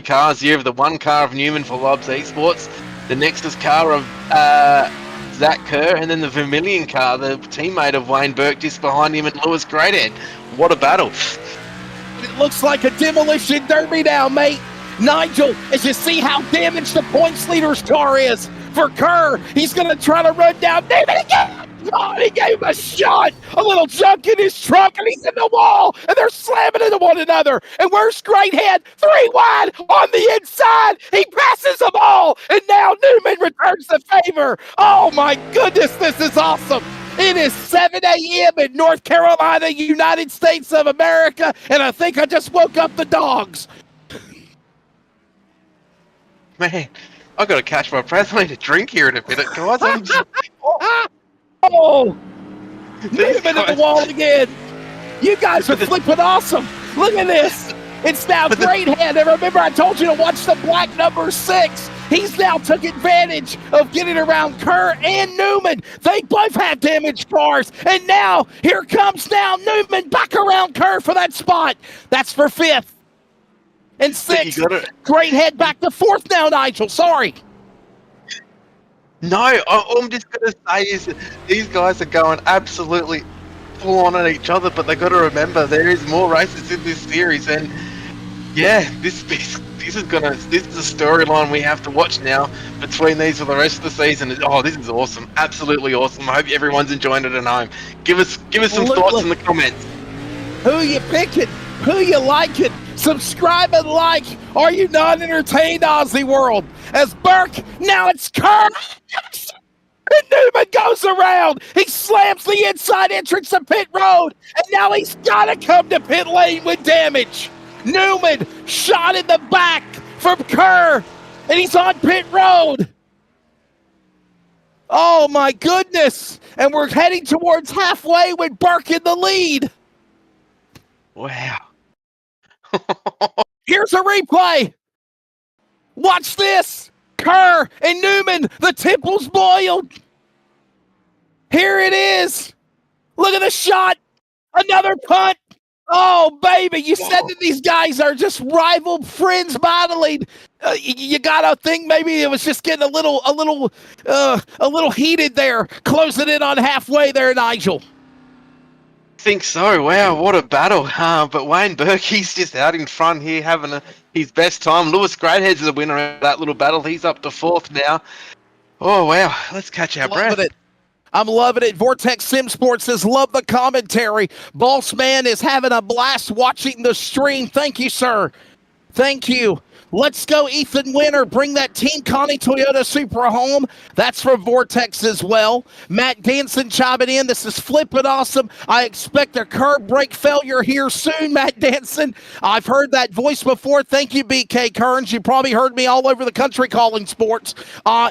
cars. You have the one car of Newman for Lobs Esports, the Nexus car of Zach Kerr, and then the Vermillion car, the teammate of Wayne Burke, just behind him, and Lewis Greathead. What a battle. It looks like a demolition derby now, mate. Nigel, as you see how damaged the points leader's car is. For Kerr, he's going to try to run down Newman again. Oh, and he gave him a shot, a little junk in his trunk, and he's in the wall, and they're slamming into one another. And where's Greathead? 3 wide on the inside. He passes them all, and now Newman returns the favor. Oh, my goodness, this is awesome. It is 7 a.m. in North Carolina, United States of America, and I think I just woke up the dogs. Man, I've got to catch my breath. I need a drink here in a minute, guys. Oh, Newman at the wall again. You guys are flipping awesome. Look at this. It's now Greathead. And remember, I told you to watch the black number 6. He's now took advantage of getting around Kerr and Newman. They both have damaged cars. And now, here comes now Newman back around Kerr for that spot. That's for 5th. And 6th. Great head back to 4th now, Nigel. Sorry. No, all I'm just going to say is that these guys are going absolutely full on at each other, but they've got to remember there is more races in this series, and yeah, this is a storyline we have to watch now between these for the rest of the season. Oh, this is awesome, absolutely awesome. I hope everyone's enjoying it at home. Give us some thoughts in the comments. Who you picking? Who you liking? Subscribe and like. Are you not entertained, Aussie world? As Burke, now it's Kerr. And Newman goes around. He slams the inside entrance of pit road. And now he's got to come to pit lane with damage. Newman shot in the back from Kerr. And he's on pit road. Oh, my goodness. And we're heading towards halfway with Burke in the lead. Wow. Here's a replay. Watch this. Kerr and Newman, the temple's boiled. Here it is. Look at the shot. Another punt. Oh, baby, you said that these guys are just rival friends battling. You gotta think maybe it was just getting a little heated there, closing in on halfway there, Nigel. I think so. Wow, what a battle. But Wayne Burke, he's just out in front here having his best time. Lewis Greathead's the winner of that little battle. He's up to 4th now. Oh, wow. Let's catch our breath. I'm loving it. Vortex Sim Sports says, love the commentary. Boss Man is having a blast watching the stream. Thank you, sir. Thank you. Let's go, Ethan Winter. Bring that Team Connie Toyota Supra home. That's from Vortex as well. Matt Danson chiming in. This is flipping awesome. I expect a curb brake failure here soon, Matt Danson. I've heard that voice before. Thank you, BK Kearns. You probably heard me all over the country calling sports.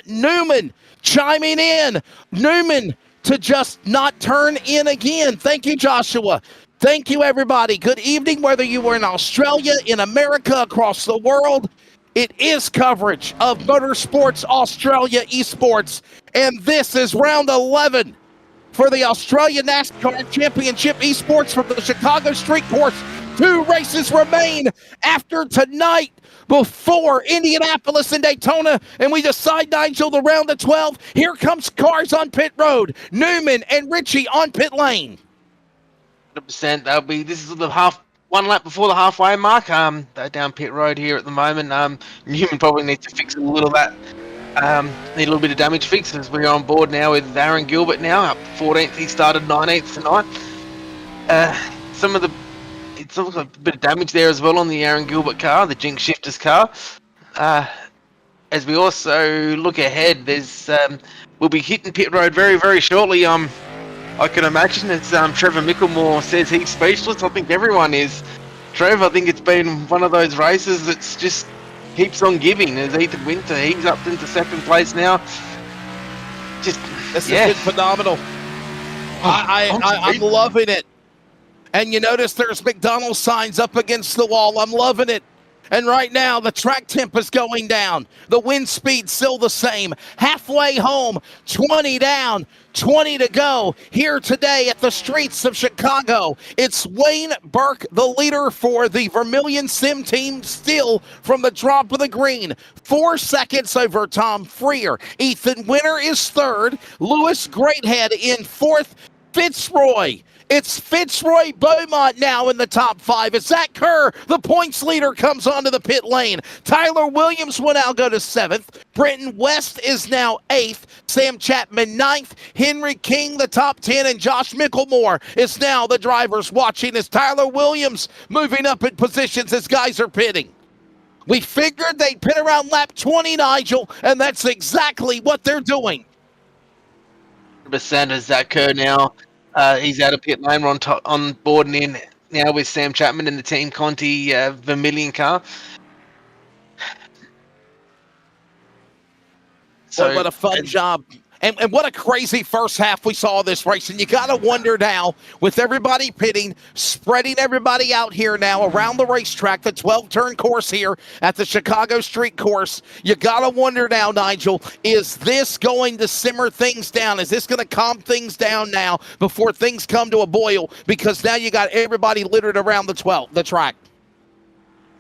Newman chiming in. Newman to just not turn in again. Thank you, Joshua. Thank you, everybody. Good evening, whether you were in Australia, in America, across the world. It is coverage of Motorsports Australia Esports, and this is round 11 for the Australia NASCAR Championship Esports from the Chicago Street Course. 2 races remain after tonight before Indianapolis and Daytona, and we decide, Nigel, the round of 12. Here comes cars on pit road. Newman and Richie on pit lane. 100%. This is the one lap before the halfway mark. They're down pit road here at the moment. Newman probably needs to fix a little of that. Need a little bit of damage fix as we're on board now with Aaron Gilbert now up 14th. He started 19th tonight. It's a bit of damage there as well on the Aaron Gilbert car, the Jinx Shifters car. As we also look ahead, we'll be hitting pit road very, very shortly. I can imagine it's Trevor Micklemore says he's speechless. I think everyone is. Trev, I think it's been one of those races that's just keeps on giving. As Ethan Winter, he's up into 2nd place now. This has been phenomenal. I'm loving it. And you notice there's McDonald's signs up against the wall. I'm loving it. And right now, the track temp is going down. The wind speed still the same. Halfway home, 20 down, 20 to go. Here today at the streets of Chicago, it's Wayne Burke, the leader for the Vermilion Sim team, still from the drop of the green. 4 seconds over Tom Freer. Ethan Winter is 3rd. Lewis Greathead in 4th. Fitzroy. It's Fitzroy Beaumont now in the top 5. It's Zach Kerr, the points leader, comes onto the pit lane. Tyler Williams will now go to 7th. Brenton West is now 8th. Sam Chapman 9th. Henry King, the top 10. And Josh Micklemore is now the drivers watching as Tyler Williams moving up in positions as guys are pitting. We figured they'd pit around lap 20, Nigel, and that's exactly what they're doing. 100% is Zach Kerr now. He's out of pit lane. We're on board and in now with Sam Chapman in the Team Conti Vermilion car. So what a fun job. And what a crazy first half we saw of this race. And you got to wonder now, with everybody pitting, spreading everybody out here now around the racetrack, the 12-turn course here at the Chicago Street Course, you got to wonder now, Nigel, is this going to simmer things down? Is this going to calm things down now before things come to a boil? Because now you got everybody littered around the track.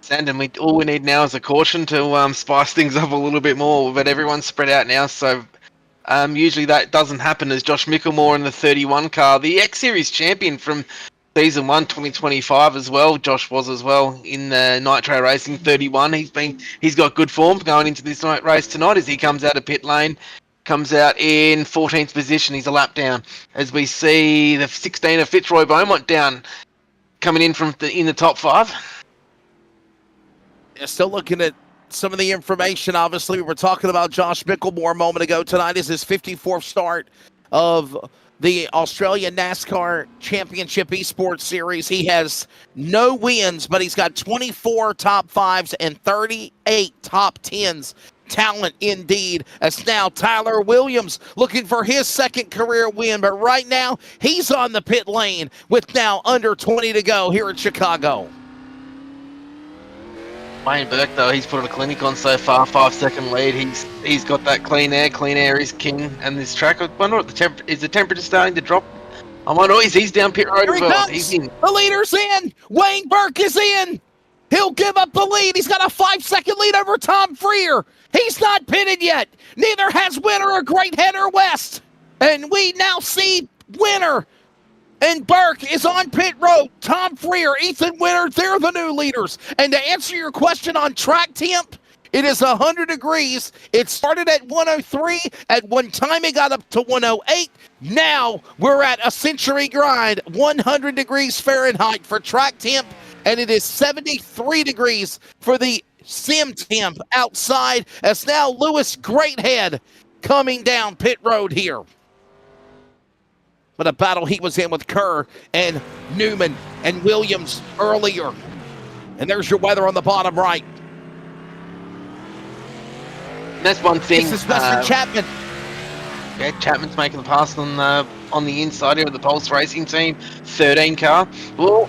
And all we need now is a caution to spice things up a little bit more, but everyone's spread out now, so usually that doesn't happen. As Josh Mickelmore in the 31 car, the X-Series champion from Season 1 2025 as well. Josh was as well in the Nitro Racing 31. He's got good form going into this night race tonight as he comes out of pit lane, comes out in 14th position. He's a lap down as we see the 16 of Fitzroy Beaumont down, coming in in the top 5. Still looking at some of the information. Obviously, we were talking about Josh Mickelmore a moment ago. Tonight is his 54th start of the Australia NASCAR Championship Esports Series. He has no wins, but he's got 24 top 5s and 38 top 10s. Talent indeed. As now Tyler Williams looking for his second career win, but right now he's on the pit lane with now under 20 to go here in Chicago. Wayne Burke, though, he's put a clinic on so far, 5-second lead. He's got that clean air. Clean air is king. And this track, I wonder what is the temperature starting to drop? I wonder, he's down pit road as well. He's in. The leader's in. Wayne Burke is in. He'll give up the lead. He's got a 5-second lead over Tom Freer. He's not pitted yet. Neither has Winner or Great Header West. And we now see Winner and Burke is on pit road. Tom Freer, Ethan Winter, they're the new leaders. And to answer your question on track temp, it is 100 degrees. It started at 103. At one time, it got up to 108. Now we're at a century grind, 100 degrees Fahrenheit for track temp. And it is 73 degrees for the sim temp outside. As now Lewis Greathead coming down pit road here. But a battle he was in with Kerr and Newman and Williams earlier. And there's your weather on the bottom right. That's one thing. This is Mr. Chapman. Yeah, Chapman's making the pass on the inside here of the Pulse Racing team. 13 car. Oh.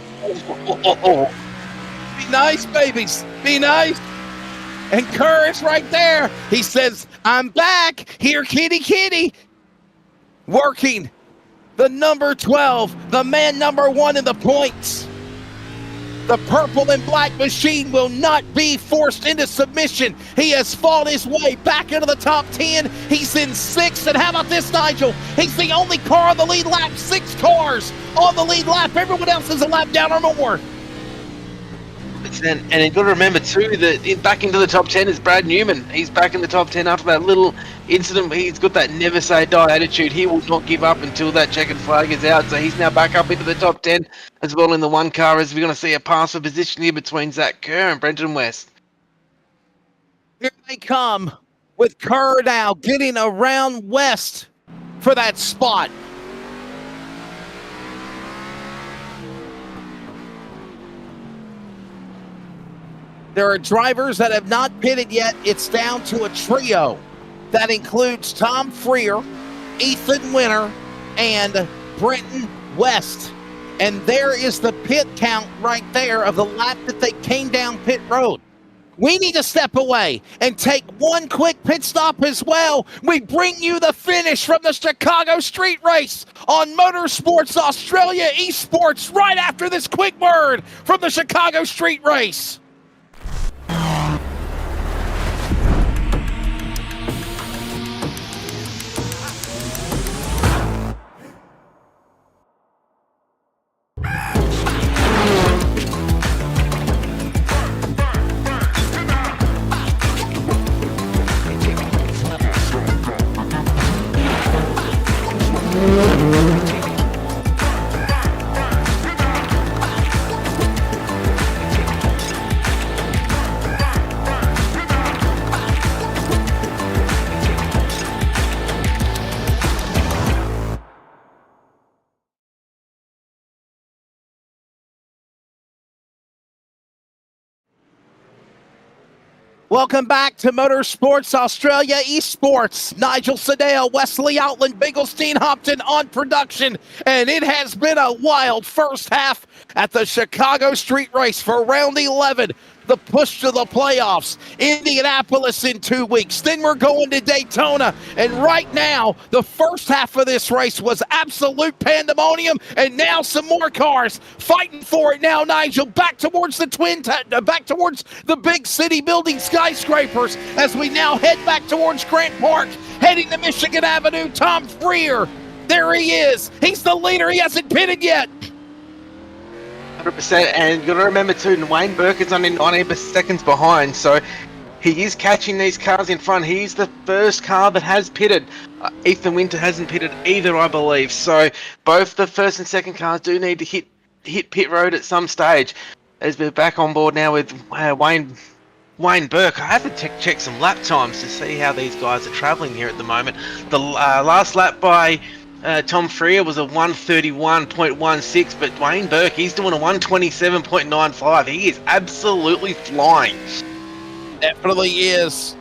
Be nice, babies. Be nice. And Kerr is right there. He says, I'm back. Here, kitty, kitty. Working. The number 12, the man number 1 in the points. The purple and black machine will not be forced into submission. He has fought his way back into the top 10. He's in 6th. And how about this, Nigel? He's the only car on the lead lap. 6 cars on the lead lap. Everyone else is a lap down or more. And you've got to remember, too, that back into the top 10 is Brad Newman. He's back in the top 10 after that little incident where he's got that never say die attitude. He will not give up until that checkered flag is out. So he's now back up into the top 10 as well in the 1 car, as we're going to see a pass for position here between Zach Kerr and Brenton West. Here they come with Kerr now getting around West for that spot. There are drivers that have not pitted yet. It's down to a trio. That includes Tom Freer, Ethan Winter, and Brenton West. And there is the pit count right there of the lap that they came down pit road. We need to step away and take one quick pit stop as well. We bring you the finish from the Chicago Street Race on Motorsports Australia Esports right after this quick word from the Chicago Street Race. Welcome back to Motorsports Australia Esports. Nigel Sadeo, Wesley Outland, Bigglestein Hopton on production. And it has been a wild first half at the Chicago Street Race for round 11. The push to the playoffs. Indianapolis in 2 weeks. Then we're going to Daytona. And right now, the first half of this race was absolute pandemonium. And now some more cars fighting for it now, Nigel. Back towards the back towards the big city building skyscrapers as we now head back towards Grant Park, heading to Michigan Avenue. Tom Freer, there he is. He's the leader. He hasn't pitted yet. 100%, and you got to remember too, Wayne Burke is only 19 seconds behind, so he is catching these cars in front. He's the first car that has pitted. Ethan Winter hasn't pitted either, I believe. So both the first and second cars do need to hit pit road at some stage. As we're back on board now with Wayne Burke. I have to check some lap times to see how these guys are travelling here at the moment. The last lap by Tom Freer was a 131.16, but Wayne Burke, he's doing a 127.95. He is absolutely flying. Definitely is.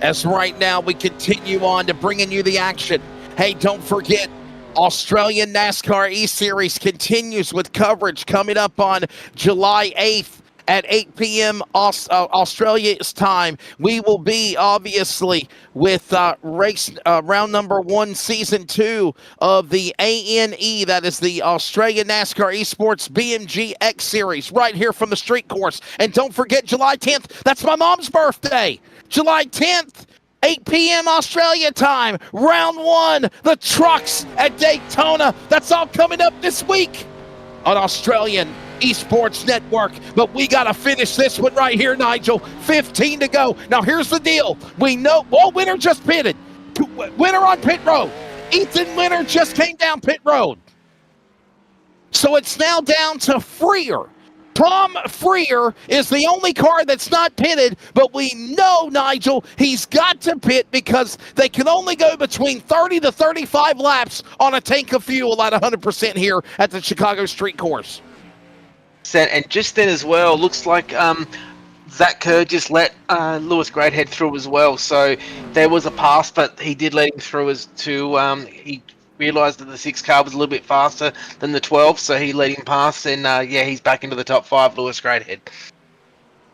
As right now we continue on to bringing you the action. Hey, don't forget, Australian NASCAR E-Series continues with coverage coming up on July 8th. At 8 p.m. Australia's time, we will be obviously with round number 1, season 2 of the ANE. That is the Australian NASCAR Esports BMG X Series, right here from the street course. And don't forget, July 10th, that's my mom's birthday. July 10th, 8 p.m. Australia time, round 1, the trucks at Daytona. That's all coming up this week on Australian Esports Network. But we got to finish this one right here, Nigel. 15 to go. Now, here's the deal. We know, Winter just pitted. Winter on pit road. Ethan Winter just came down pit road. So it's now down to Freer. Tom Freer is the only car that's not pitted, but we know, Nigel, he's got to pit because they can only go between 30 to 35 laps on a tank of fuel at 100% here at the Chicago Street Course. And just then as well, looks like Zach Kerr just let Lewis Greathead through as well. So there was a pass, but he did let him through he realised that the 6 car was a little bit faster than the 12, so he let him pass, and he's back into the top 5, Lewis Greathead.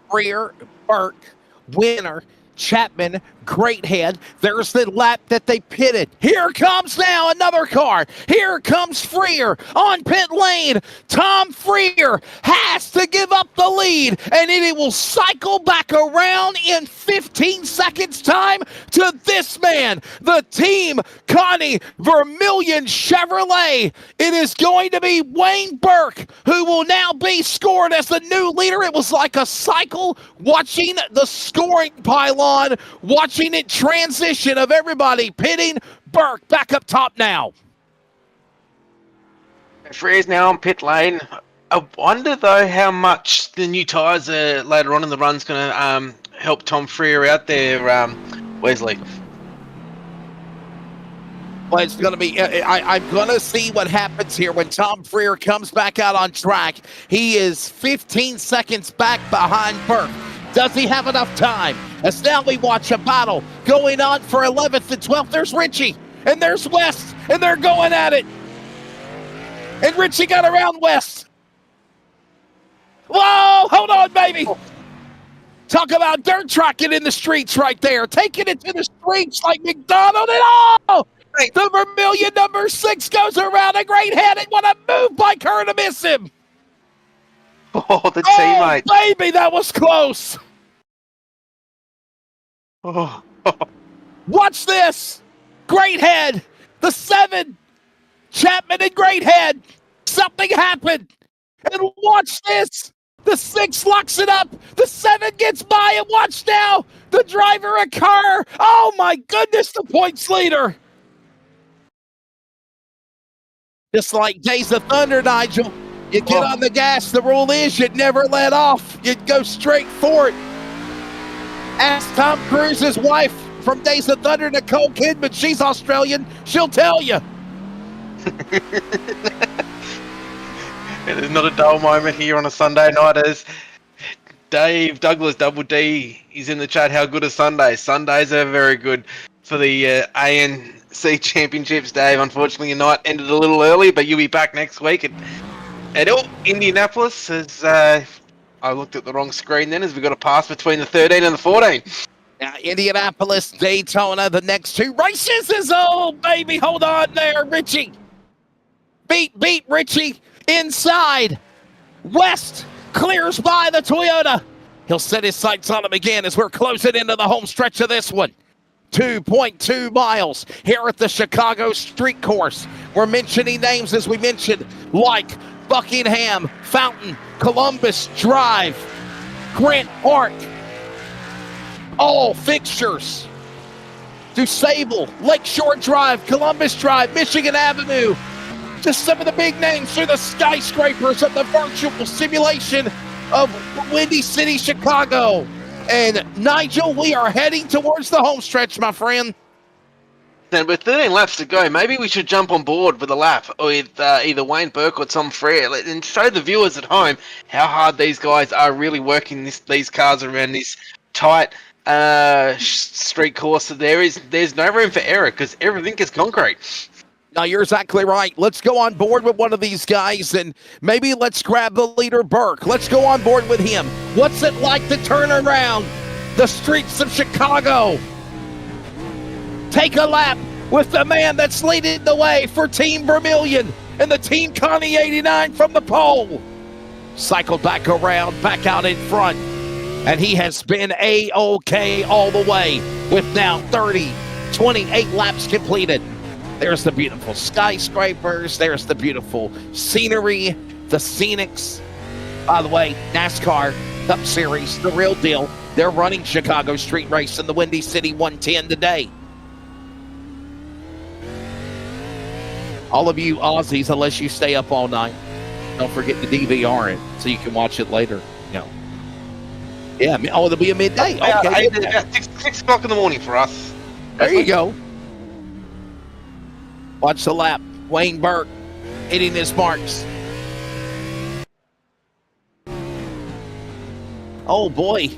Freer, Burke, Winner, Chapman, Greathead. There's the lap that they pitted. Here comes now another car. Here comes Freer on pit lane. Tom Freer has to give up the lead, and it will cycle back around in 15 seconds time to this man, the Team Connie Vermillion Chevrolet. It is going to be Wayne Burke who will now be scored as the new leader. It was like a cycle watching the scoring pylon, watching it transition of everybody pitting. Burke back up top now. Freer's now on pit lane. I wonder though how much the new tyres later on in the run's going to help Tom Freer out there, Wesley. Well, it's going to be, I'm going to see what happens here when Tom Freer comes back out on track. He is 15 seconds back behind Burke. Does he have enough time? As now we watch a battle going on for 11th and 12th. There's Richie, and there's West, and they're going at it. And Richie got around West. Whoa, hold on, baby. Talk about dirt tracking in the streets right there. Taking it to the streets like McDonald and all. The Vermillion number 6 goes around a Greathead, and what a move by Kerr to miss him. Oh, the teammate. Oh, baby, that was close. Oh. Watch this. Greathead. The 7. Chapman and Greathead. Something happened. And watch this. The 6 locks it up. The 7 gets by, and watch now. The driver, a car. Oh, my goodness, the points leader. Just like Days of Thunder, Nigel. You get on the gas, the rule is you'd never let off. You'd go straight for it. Ask Tom Cruise's wife from Days of Thunder, Nicole Kidman. She's Australian. She'll tell you. It is not a dull moment here on a Sunday night as Dave Douglas Double D is in the chat. How good are Sundays? Sundays are very good for the ANC Championships, Dave. Unfortunately, your night ended a little early, but you'll be back next week at Indianapolis. As I looked at the wrong screen then, as we got a pass between the 13 and the 14. Now, Indianapolis, Daytona, the next two races is, oh, baby, hold on there, Richie. Beat Richie inside. West clears by the Toyota. He'll set his sights on him again as we're closing into the home stretch of this one. 2.2 miles here at the Chicago Street Course. We're mentioning names, as we mentioned, like Buckingham, Fountain, Columbus Drive, Grant Park. All fixtures. DuSable, Lakeshore Drive, Columbus Drive, Michigan Avenue. Just some of the big names through the skyscrapers of the virtual simulation of Windy City, Chicago. And Nigel, we are heading towards the home stretch, my friend. Then with 13 laps to go, maybe we should jump on board with a lap with either Wayne Burke or Tom Frere and show the viewers at home how hard these guys are really working these cars around this tight street course. So there's no room for error because everything is concrete. No, you're exactly right. Let's go on board with one of these guys, and maybe let's grab the leader, Burke. Let's go on board with him. What's it like to turn around the streets of Chicago? Take a lap with the man that's leading the way for Team Vermilion and the Team Connie 89 from the pole. Cycled back around, back out in front, and he has been A-OK all the way with now 28 laps completed. There's the beautiful skyscrapers. There's the beautiful scenery, the scenics. By the way, NASCAR Cup Series, the real deal. They're running Chicago Street Race in the Windy City 110 today. All of you Aussies, unless you stay up all night, don't forget to DVR it so you can watch it later. Yeah, it'll be a midday. Okay, about 6 o'clock in the morning for us. There you go. Watch the lap. Wayne Burke hitting his marks. Oh, boy.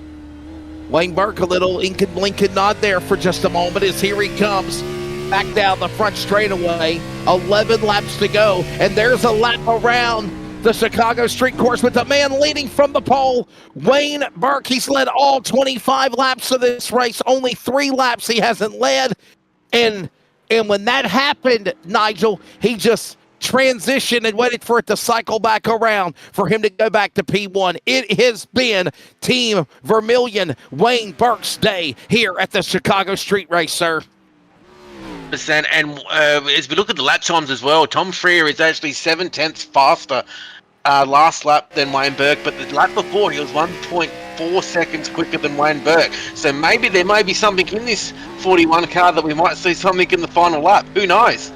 Wayne Burke, a little Lincoln nod there for just a moment as here he comes. Back down the front straightaway. 11 laps to go. And there's a lap around the Chicago Street Course with the man leading from the pole, Wayne Burke. He's led all 25 laps of this race. Only 3 laps he hasn't led. And when that happened, Nigel, he just transitioned and waited for it to cycle back around for him to go back to P1. It has been Team Vermilion, Wayne Burke's day here at the Chicago Street Race, sir. And as we look at the lap times as well, Tom Frere is actually 7/10 faster last lap than Wayne Burke, but the lap before he was 1.4 seconds quicker than Wayne Burke. So maybe there may be something in this 41 car that we might see something in the final lap. Who knows?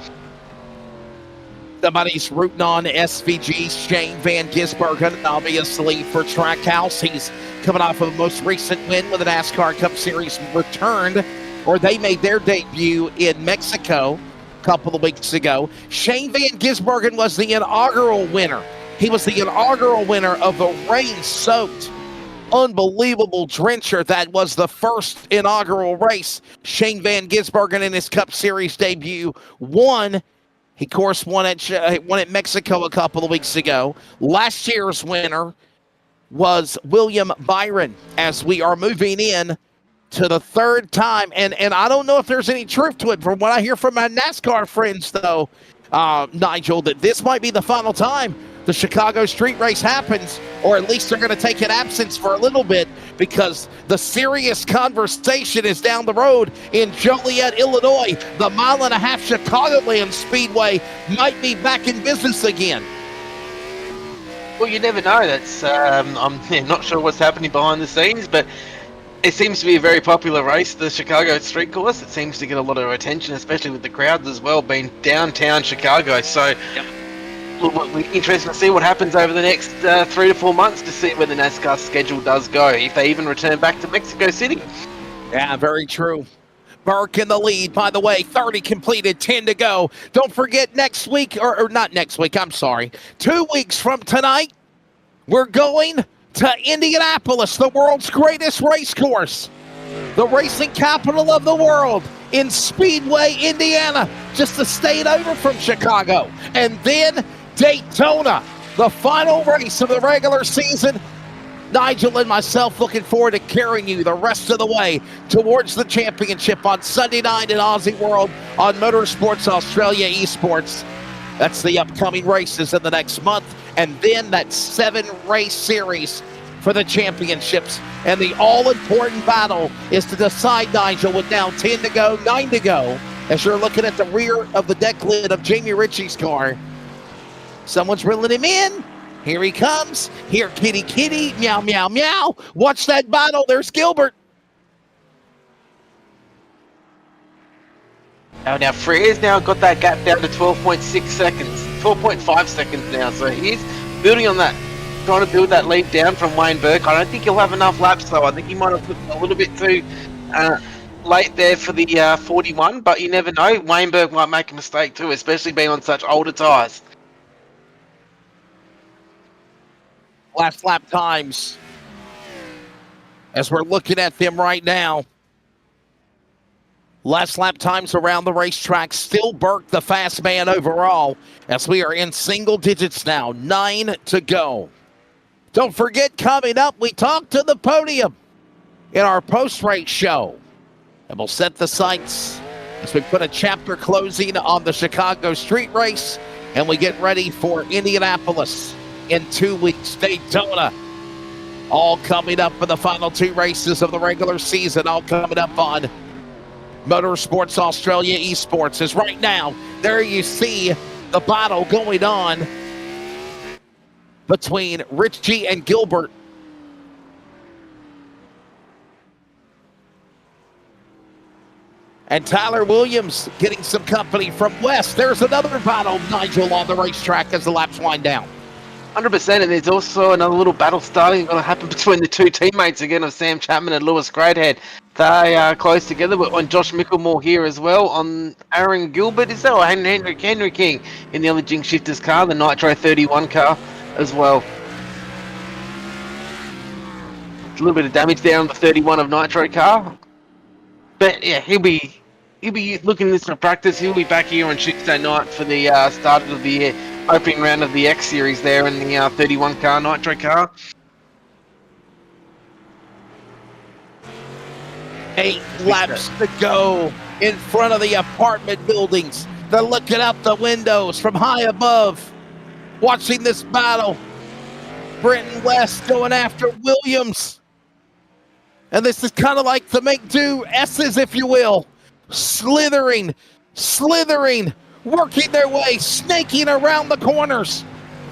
Somebody's rooting on SVG, Shane Van Gisbergen, obviously for Trackhouse. He's coming off of a most recent win with the NASCAR Cup Series returned, or they made their debut in Mexico a couple of weeks ago. Shane Van Gisbergen was the inaugural winner. He was the inaugural winner of the rain-soaked, unbelievable drencher that was the first inaugural race. Shane Van Gisbergen in his Cup Series debut won. He, of course, won at Mexico a couple of weeks ago. Last year's winner was William Byron, as we are moving in to the third time. And I don't know if there's any truth to it. From what I hear from my NASCAR friends, though, Nigel, that this might be the final time the Chicago Street Race happens, or at least they're going to take an absence for a little bit, because the serious conversation is down the road in Joliet, Illinois. The 1.5 mile Chicagoland Speedway might be back in business again. Well, you never know. That's I'm not sure what's happening behind the scenes, but it seems to be a very popular race, the Chicago Street Course. It seems to get a lot of attention, especially with the crowds as well, being downtown Chicago. So it'll be interesting to see what happens over the next 3 to 4 months to see where the NASCAR schedule does go, if they even return back to Mexico City. Yeah, very true. Burke in the lead, by the way, 30 completed, 10 to go. Don't forget next week, or not next week, I'm sorry, 2 weeks from tonight, we're going to Indianapolis, the world's greatest race course, the racing capital of the world, in Speedway, Indiana, just a state over from Chicago. And then Daytona, the final race of the regular season. Nigel and myself looking forward to carrying you the rest of the way towards the championship on Sunday night in Aussie World on Motorsports Australia Esports. That's the upcoming races in the next month. And then that 7-race series for the championships. And the all-important battle is to decide, Nigel, with now 10 to go, 9 to go, as you're looking at the rear of the deck lid of Jamie Ritchie's car. Someone's reeling him in. Here he comes. Here, kitty, kitty, meow, meow, meow. Watch that battle. There's Gilbert. Now Freya's now got that gap down to 12.6 seconds, 12.5 seconds now. So he's building on that, trying to build that lead down from Wayne Burke. I don't think he'll have enough laps though. I think he might have put a little bit too late there for the 41, but you never know. Wayne Burke might make a mistake too, especially being on such older tyres. Last lap times, as we're looking at them right now. Last lap times around the racetrack. Still Burke the fast man overall, as we are in single digits now. 9 to go. Don't forget, coming up, we talk to the podium in our post-race show. And we'll set the sights as we put a chapter closing on the Chicago street race, and we get ready for Indianapolis in 2 weeks. Daytona, all coming up for the final 2 races of the regular season, all coming up on Motorsports Australia Esports. Is right now, there you see the battle going on between Ritchie and Gilbert. And Tyler Williams getting some company from West. There's another battle, Nigel, on the racetrack as the laps wind down. 100%, and there's also another little battle starting going to happen between the 2 teammates again of Sam Chapman and Lewis Greathead. They are close together, but on Josh Mickelmore here as well, on Aaron Gilbert, is that, or Henry King in the other Jinx Shifters car, the Nitro 31 car as well. A little bit of damage there on the 31 of Nitro car, but yeah, he'll be looking at this for practice. He'll be back here on Tuesday night for the start of the opening round of the X Series there in the 31 car, Nitro car. 8 laps to go in front of the apartment buildings. They're looking out the windows from high above, watching this battle. Brenton West going after Williams. And this is kind of like the make-do S's, if you will. Slithering, working their way, snaking around the corners.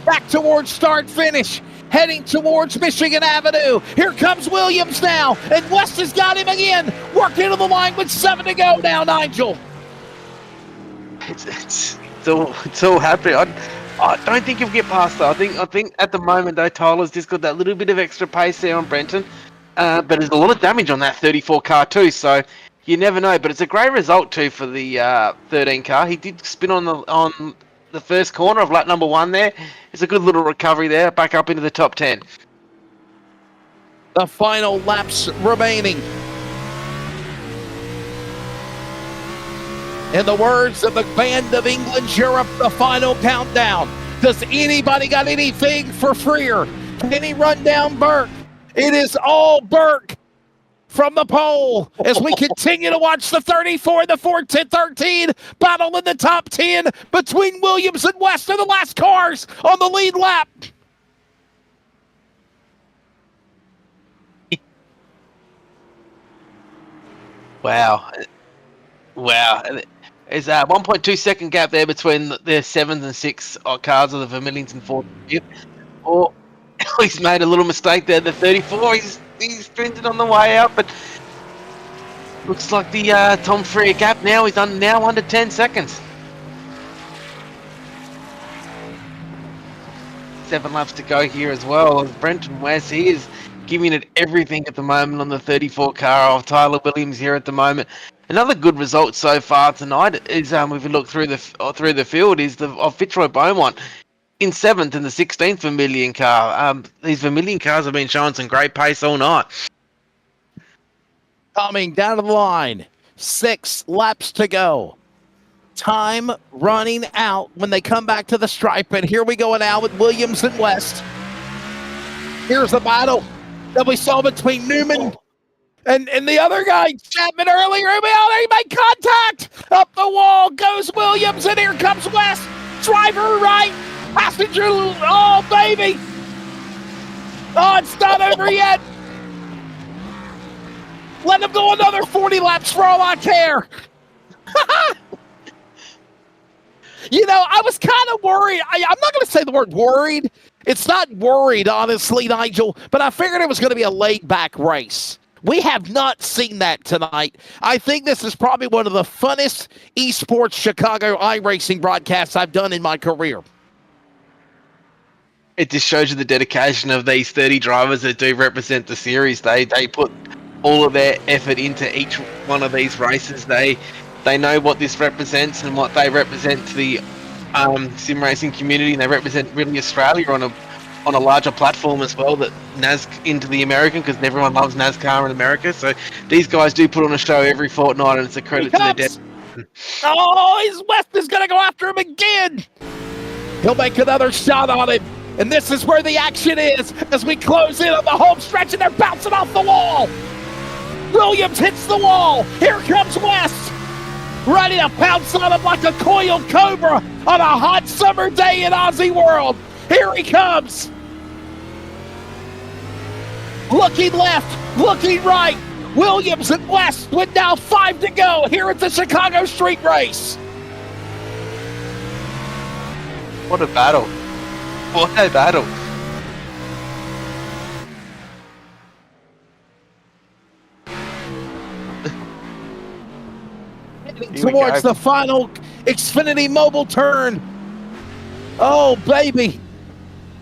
Back towards start-finish. Heading towards Michigan Avenue. Here comes Williams now, and West has got him again. Working to the line with 7 to go now, Nigel. It's all happening. I don't think he'll get past that. I think at the moment though, Tyler's just got that little bit of extra pace there on Brenton, but there's a lot of damage on that 34 car too. So you never know. But it's a great result too for the 13 car. He did spin on the first corner of lap number 1 there. It's a good little recovery there, back up into the top 10. The final laps remaining. In the words of the Band of England Europe, the final countdown. Does anybody got anything for Freer? Can he run down Burke? It is all Burke from the pole as we continue to watch the 34 and the 4-13 battle in the top 10 between Williams and West are the last cars on the lead lap. Wow. There's a 1.2 second gap there between the 7th and 6th cars of the Vermillions and 4th. Or he's made a little mistake there. The 34, he's sprinted on the way out, but looks like the Tom Freer gap now is now under 10 seconds. 7 laps to go here as well. Brenton West, he is giving it everything at the moment on the 34 car of Tyler Williams here at the moment. Another good result so far tonight is, if we look through the field, is of Fitzroy Beaumont. in 7th in the 16th Vermilion car. These Vermilion cars have been showing some great pace all night. Coming down to the line, 6 laps to go. Time running out when they come back to the stripe, and here we go now with Williams and West. Here's the battle that we saw between Newman and the other guy, Chapman, earlier. He made contact. Up the wall goes Williams, and here comes West. Driver right, passenger, oh, baby. Oh, it's not over yet. Let him go another 40 laps for all I care. You know, I was kind of worried. I'm not going to say the word worried. It's not worried, honestly, Nigel, but I figured it was going to be a laid-back race. We have not seen that tonight. I think this is probably one of the funnest esports Chicago iRacing broadcasts I've done in my career. It just shows you the dedication of these 30 drivers that do represent the series. They put all of their effort into each one of these races. They know what this represents and what they represent to the sim racing community, and they represent really Australia on a larger platform as well, that into the American, because everyone loves NASCAR in America. So these guys do put on a show every fortnight, and it's a credit to their dedication. Oh, West is going to go after him again. He'll make another shot on him. And this is where the action is as we close in on the home stretch, and they're bouncing off the wall. Williams hits the wall. Here comes West, ready to pounce on him like a coiled cobra on a hot summer day in Aussie world. Here he comes. Looking left, looking right. Williams and West with now 5 to go here at the Chicago Street Race. What a battle. What a battle. Towards the final Xfinity Mobile turn. Oh, baby.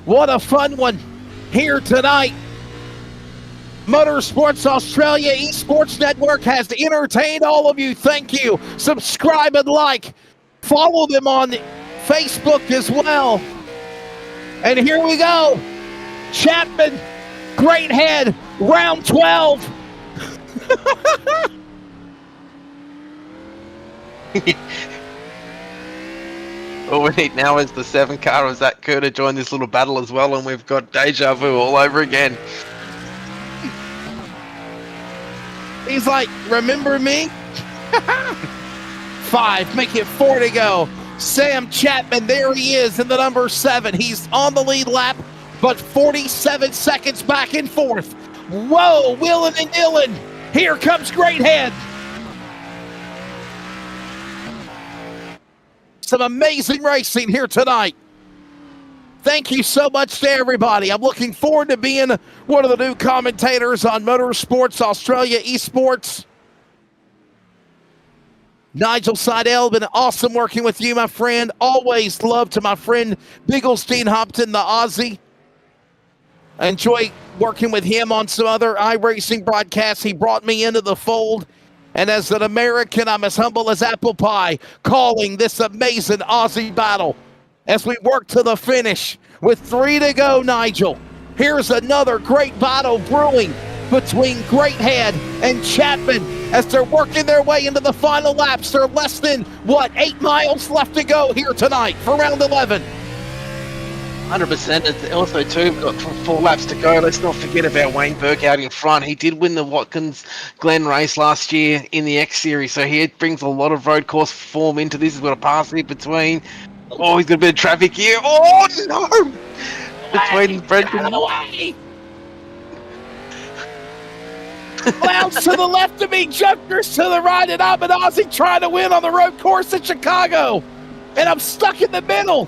What a fun one here tonight. Motorsports Australia Esports Network has entertained all of you. Thank you. Subscribe and like. Follow them on Facebook as well. And here we go. Chapman, great head, round 12. All we need now is the 7 car of Zach Kerr to join this little battle as well, and we've got deja vu all over again. He's like, remember me? 5, make it 4 to go. Sam Chapman, there he is in the number 7. He's on the lead lap, but 47 seconds back and forth. Whoa, wheeling and dealing. Here comes Greathead. Some amazing racing here tonight. Thank you so much to everybody. I'm looking forward to being one of the new commentators on Motorsports Australia Esports. Nigel Seidel, been awesome working with you, my friend. Always love to my friend Bigglestein Hopton, the Aussie. I enjoy working with him on some other iRacing broadcasts. He brought me into the fold. And as an American, I'm as humble as apple pie, calling this amazing Aussie battle as we work to the finish with 3 to go, Nigel. Here's another great battle brewing between Greathead and Chapman as they're working their way into the final laps. They're less than, 8 miles left to go here tonight for round 11. 100%. It's also, too, we've got 4 laps to go. Let's not forget about Wayne Burke out in front. He did win the Watkins Glen race last year in the X Series, so he brings a lot of road course form into this. He's got a pass in between. Oh, he's got a bit of traffic here. Oh, no! Between Brendan. Clouds to the left of me, Junkers to the right, and I'm an Aussie trying to win on the road course in Chicago. And I'm stuck in the middle.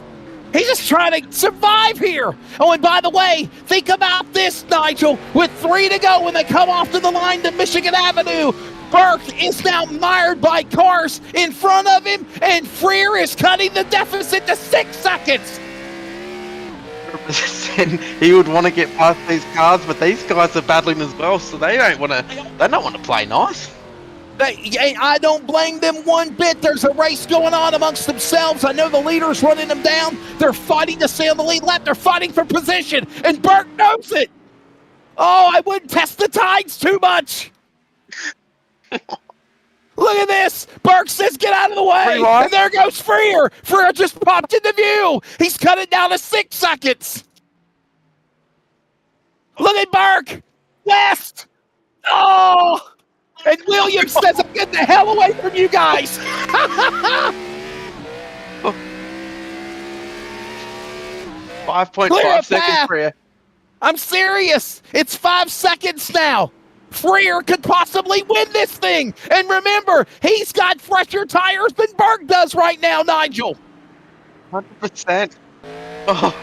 He's just trying to survive here. Oh, and by the way, think about this, Nigel. With 3 to go when they come off to the line to Michigan Avenue, Burke is now mired by cars in front of him, and Freer is cutting the deficit to 6 seconds. He would want to get past these cars, but these guys are battling as well, so they don't want to play nice. I don't blame them one bit. There's a race going on amongst themselves. I know the leader's running them down. They're fighting to stay on the lead lap. They're fighting for position, and Burke knows it. Oh, I wouldn't test the tides too much. Look at this. Burke says, get out of the way. And there goes Freer. Freer just popped into view. He's cut it down to 6 seconds. Look at Burke. West. Oh. And Williams says, I'm getting the hell away from you guys. 5.5 seconds, Freer. I'm serious. It's 5 seconds now. Freer could possibly win this thing. And remember, he's got fresher tires than Burke does right now, Nigel. 100%. Oh.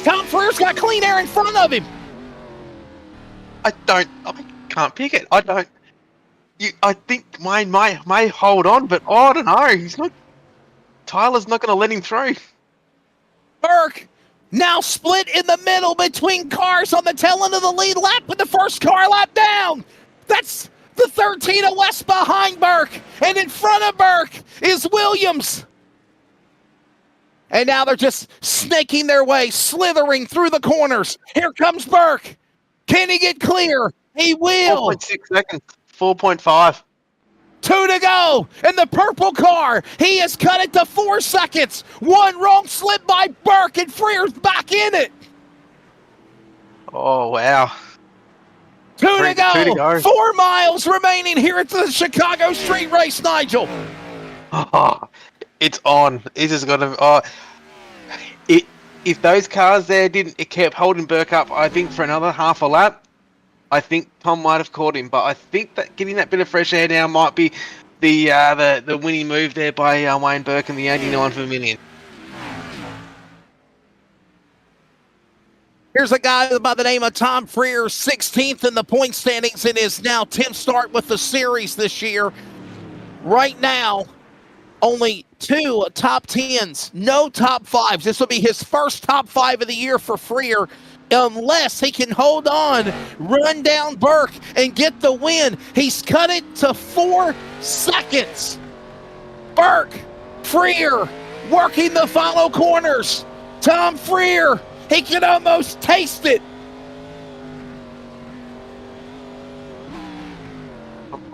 Tom Freer's got clean air in front of him. I can't pick it. I think mine may hold on, but I don't know. Tyler's not going to let him through. Burke now split in the middle between cars on the tail end of the lead lap with the first car lap down. That's the 13 of West behind Burke. And in front of Burke is Williams. And now they're just snaking their way, slithering through the corners. Here comes Burke. Can he get clear? He will. 4.6 seconds. 4.5. 2 to go. And the purple car, he has cut it to 4 seconds. One wrong slip by Burke, and Freer's back in it. Oh, wow. 2 to go. 2 to go. 4 miles remaining here at the Chicago Street Race, Nigel. Oh, it's on. It is going to... if those cars there it kept holding Burke up, I think, for another half a lap, I think Tom might have caught him. But I think that getting that bit of fresh air now might be the winning move there by Wayne Burke and the 89 for a million. Here's a guy by the name of Tom Freer, 16th in the point standings in his now 10th start with the series this year. Right now, only 2 top 10s, no top 5s. This will be his first top 5 of the year for Freer, unless he can hold on, run down Burke, and get the win. He's cut it to 4 seconds. Burke, Freer, working the follow corners. Tom Freer, he can almost taste it.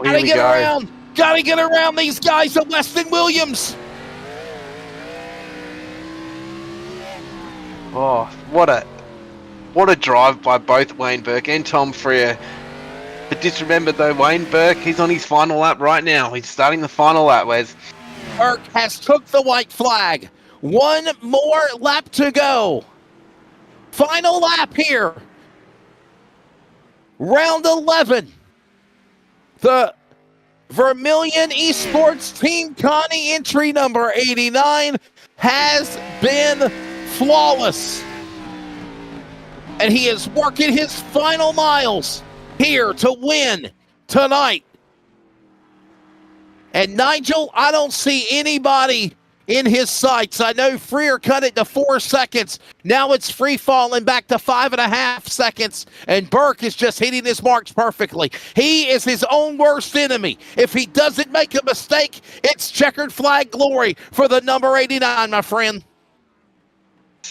Gotta get around. Gotta get around these guys at Weston Williams. Oh, what a drive by both Wayne Burke and Tom Freer. But just remember though, Wayne Burke, he's on his final lap right now. He's starting the final lap, Wes. Burke has took the white flag. 1 more lap to go. Final lap here. Round 11. The Vermilion Esports Team Connie entry number 89 has been flawless. And he is working his final miles here to win tonight. And Nigel, I don't see anybody in his sights. I know Freer cut it to 4 seconds. Now it's free falling back to 5.5 seconds. And Burke is just hitting his marks perfectly. He is his own worst enemy. If he doesn't make a mistake, it's checkered flag glory for the number 89, my friend.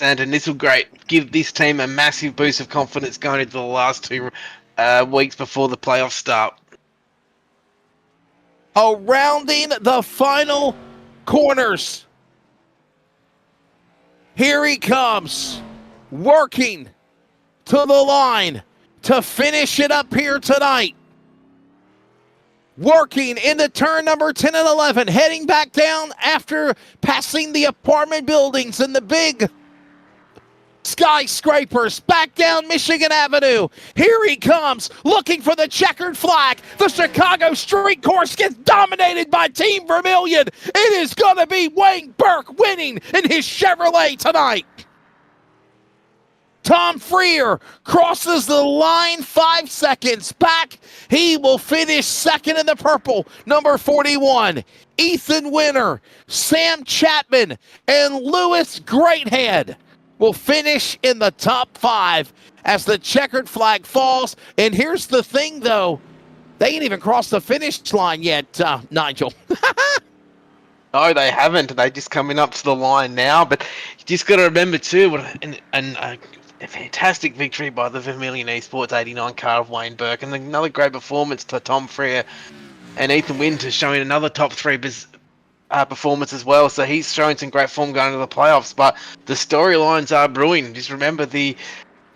And this will give this team a massive boost of confidence going into the last 2 weeks before the playoffs start. Rounding the final corners. Here he comes, working to the line to finish it up here tonight. Working into turn number 10 and 11, heading back down after passing the apartment buildings and the big skyscrapers back down Michigan Avenue. Here he comes, looking for the checkered flag. The Chicago Street Course gets dominated by Team Vermilion. It is going to be Wayne Burke winning in his Chevrolet tonight. Tom Freer crosses the line 5 seconds back. He will finish second in the purple, number 41. Ethan Winter, Sam Chapman, and Lewis Greathead will finish in the top 5 as the checkered flag falls. And here's the thing, though. They ain't even crossed the finish line yet, Nigel. No, they haven't. They're just coming up to the line now. But you just got to remember too, a fantastic victory by the Vermilion Esports 89 car of Wayne Burke, and another great performance to Tom Freer and Ethan Winter, showing another top three performance as well. So he's showing some great form going to the playoffs. But the storylines are brewing. Just remember the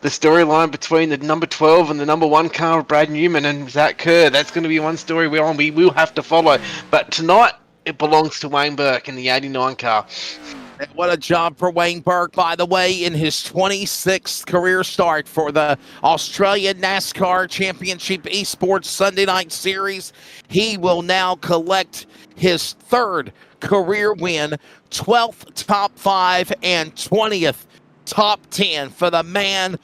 storyline between the number 12 and the number 1 car of Brad Newman and Zach Kerr. That's going to be one story we will have to follow. But tonight, it belongs to Wayne Burke in the 89 car. And what a job for Wayne Burke, by the way, in his 26th career start for the Australia NASCAR Championship Esports Sunday Night Series. He will now collect his 3rd career win, 12th top 5, and 20th top 10 for the man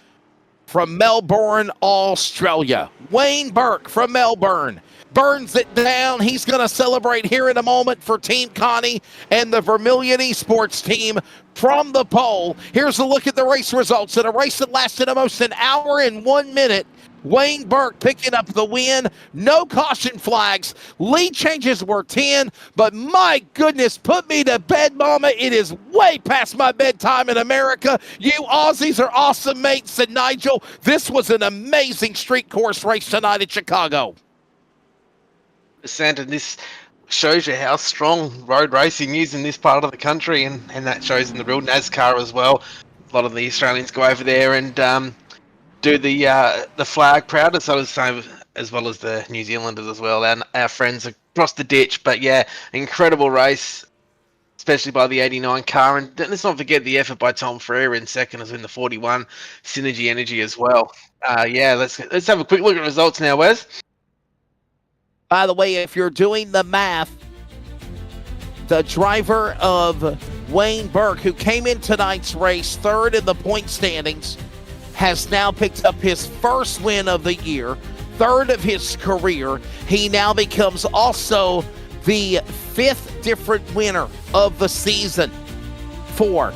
from Melbourne, Australia. Wayne Burke from Melbourne burns it down. He's going to celebrate here in a moment for Team Connie and the Vermilion Esports team from the pole. Here's a look at the race results. In a race that lasted almost an hour and 1 minute, Wayne Burke picking up the win. No caution flags. Lead changes were 10, but my goodness, put me to bed, mama. It is way past my bedtime in America. You Aussies are awesome mates. And Nigel, this was an amazing street course race tonight in Chicago. And this shows you how strong road racing is in this part of the country, and that shows in the real NASCAR as well. A lot of the Australians go over there and do the flag proud, as well as the New Zealanders as well, and our friends across the ditch. But yeah, incredible race, especially by the 89 car, and let's not forget the effort by Tom Freer in second, as in the 41 Synergy Energy as well. Yeah, let's have a quick look at results now, Wes. By the way, if you're doing the math, the driver of Wayne Burke, who came in tonight's race 3rd in the point standings, has now picked up his 1st win of the year, 3rd of his career. He now becomes also the 5th different winner of the season for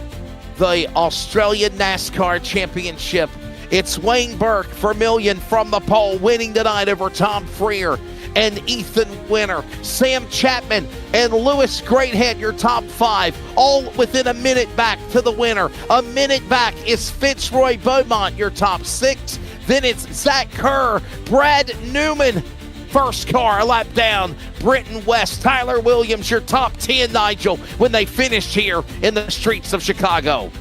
the Australian NASCAR Championship. It's Wayne Burke, Vermilion from the pole, winning tonight over Tom Freer and Ethan Winter. Sam Chapman and Lewis Greathead, your top 5, all within a minute back to the winner. A minute back is Fitzroy Beaumont, your top 6. Then it's Zach Kerr, Brad Newman, first car, a lap down. Britton West, Tyler Williams, your top 10, Nigel, when they finished here in the streets of Chicago.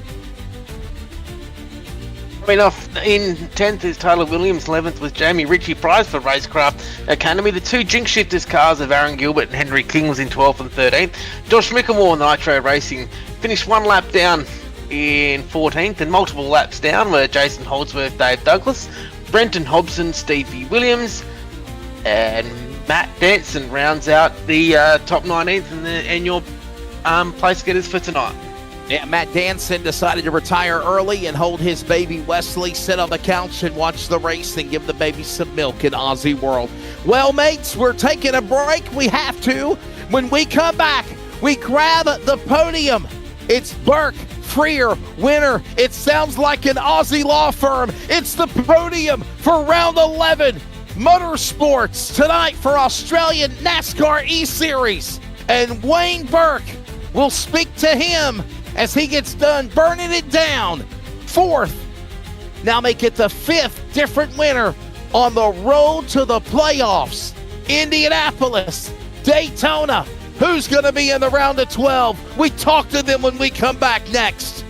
Coming off in 10th is Tyler Williams, 11th was Jamie Ritchie Prize for Racecraft Academy. The 2 Jinx Shifters cars of Aaron Gilbert and Henry King was in 12th and 13th. Josh Mickelmore, Nitro Racing, finished 1 lap down in 14th, and multiple laps down were Jason Holdsworth, Dave Douglas, Brenton Hobson, Stevie Williams, and Matt Danson rounds out the top 19th and your place getters for tonight. Yeah, Matt Danson decided to retire early and hold his baby Wesley, sit on the couch and watch the race and give the baby some milk in Aussie World. Well, mates, we're taking a break. We have to. When we come back, we grab the podium. It's Burke, Freer, Winter. It sounds like an Aussie law firm. It's the podium for round 11. Motorsports tonight for Australian NASCAR E-Series. And Wayne Burke, will speak to him as he gets done burning it down. 4th. Now make it the 5th different winner on the road to the playoffs. Indianapolis, Daytona. Who's going to be in the round of 12? We talk to them when we come back next.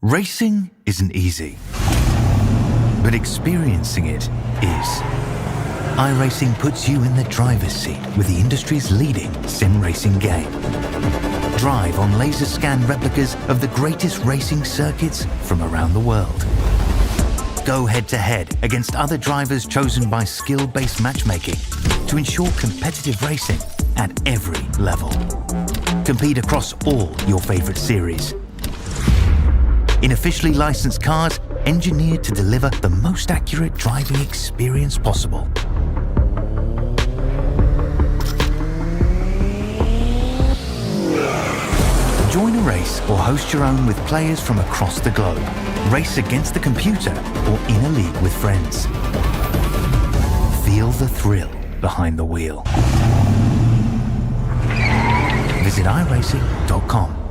Racing isn't easy, but experiencing it is. iRacing puts you in the driver's seat with the industry's leading sim racing game. Drive on laser scan replicas of the greatest racing circuits from around the world. Go head-to-head against other drivers chosen by skill-based matchmaking to ensure competitive racing at every level. Compete across all your favorite series. In officially licensed cars, engineered to deliver the most accurate driving experience possible. Join a race or host your own with players from across the globe. Race against the computer or in a league with friends. Feel the thrill behind the wheel. Visit iRacing.com.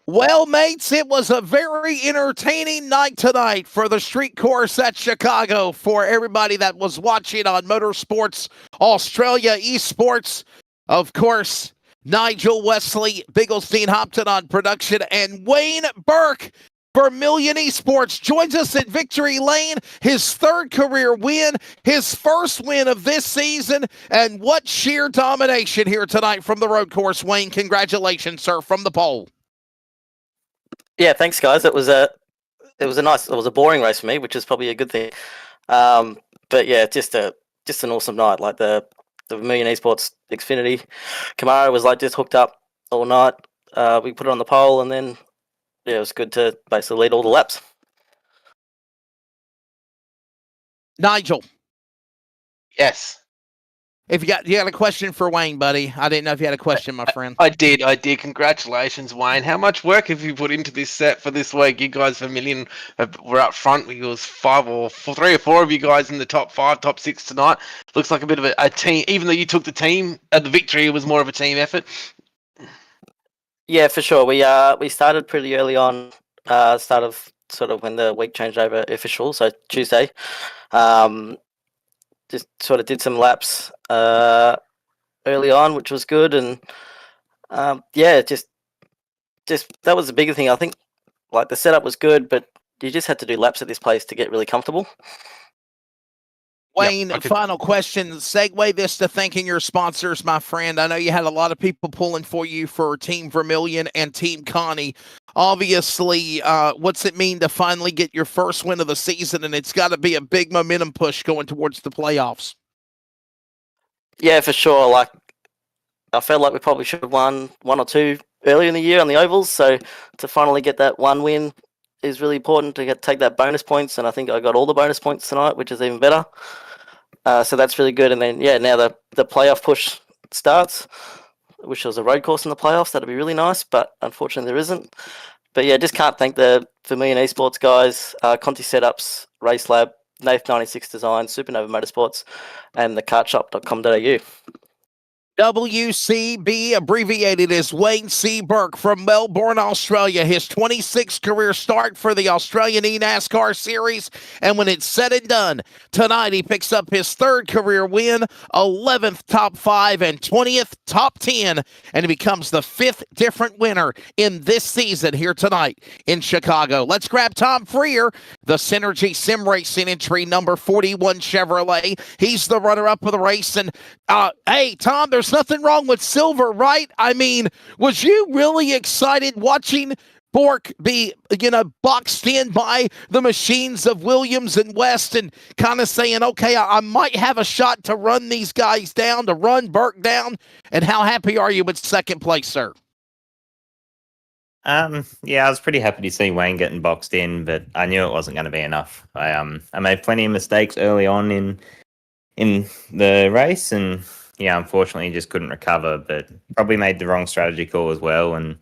Well, mates, it was a very entertaining night tonight for the street course at Chicago for everybody that was watching on Motorsports Australia Esports. Of course, Nigel Wesley Bigglestein Hopton on production, and Wayne Burke, Vermilion Esports, joins us at Victory Lane, his third career win, his first win of this season, and what sheer domination here tonight from the road course. Wayne, congratulations, sir, from the pole. Yeah, thanks, guys. It was a boring race for me, which is probably a good thing. But yeah, just an awesome night. Like the Vermilion Esports Xfinity Camaro was like just hooked up all night. We put it on the pole, and then yeah, it was good to basically lead all the laps. Nigel. Yes. If you had a question for Wayne, buddy. I didn't know if you had a question, my friend. I did. Congratulations, Wayne. How much work have you put into this set for this week? You guys, Vermilion, were up front. It was three or four of you guys in the top 5, top 6 tonight. Looks like a bit of a team. Even though you took the team at the victory, it was more of a team effort. Yeah, for sure. We started pretty early on. Start of sort of when the week changed over official, so Tuesday. Just sort of did some laps early on, which was good, and yeah, just that was the bigger thing. I think like the setup was good, but you just had to do laps at this place to get really comfortable. Wayne, final question. Segue this to thanking your sponsors, my friend. I know you had a lot of people pulling for you for Team Vermilion and Team Connie. Obviously, what's it mean to finally get your first win of the season? And it's got to be a big momentum push going towards the playoffs. Yeah, for sure. Like, I felt like we probably should have won 1 or 2 earlier in the year on the ovals. So to finally get that one win is really important to take that bonus points. And I think I got all the bonus points tonight, which is even better. So that's really good. And then, yeah, now the playoff push starts. Wish there was a road course in the playoffs. That'd be really nice, but unfortunately there isn't. But yeah, just can't thank the Vermilion Esports guys, Conti Setups, Race Lab, Nath 96 Design, Supernova Motorsports, and the kartshop.com.au. WCB, abbreviated as Wayne C. Burke from Melbourne, Australia. His 26th career start for the Australian NASCAR Series. And when it's said and done, tonight he picks up his third career win, 11th top 5 and 20th top 10. And he becomes the 5th different winner in this season here tonight in Chicago. Let's grab Tom Freer, the Synergy Sim Racing entry number 41 Chevrolet. He's the runner-up of the race. And hey, Tom, there's nothing wrong with silver, right? I mean, was you really excited watching Bork be, boxed in by the machines of Williams and West and kind of saying, okay, I might have a shot to run these guys down, to run Burke down? And how happy are you with second place, sir? Yeah, I was pretty happy to see Wayne getting boxed in, but I knew it wasn't going to be enough. I made plenty of mistakes early on in the race, and yeah, unfortunately just couldn't recover, but probably made the wrong strategy call as well and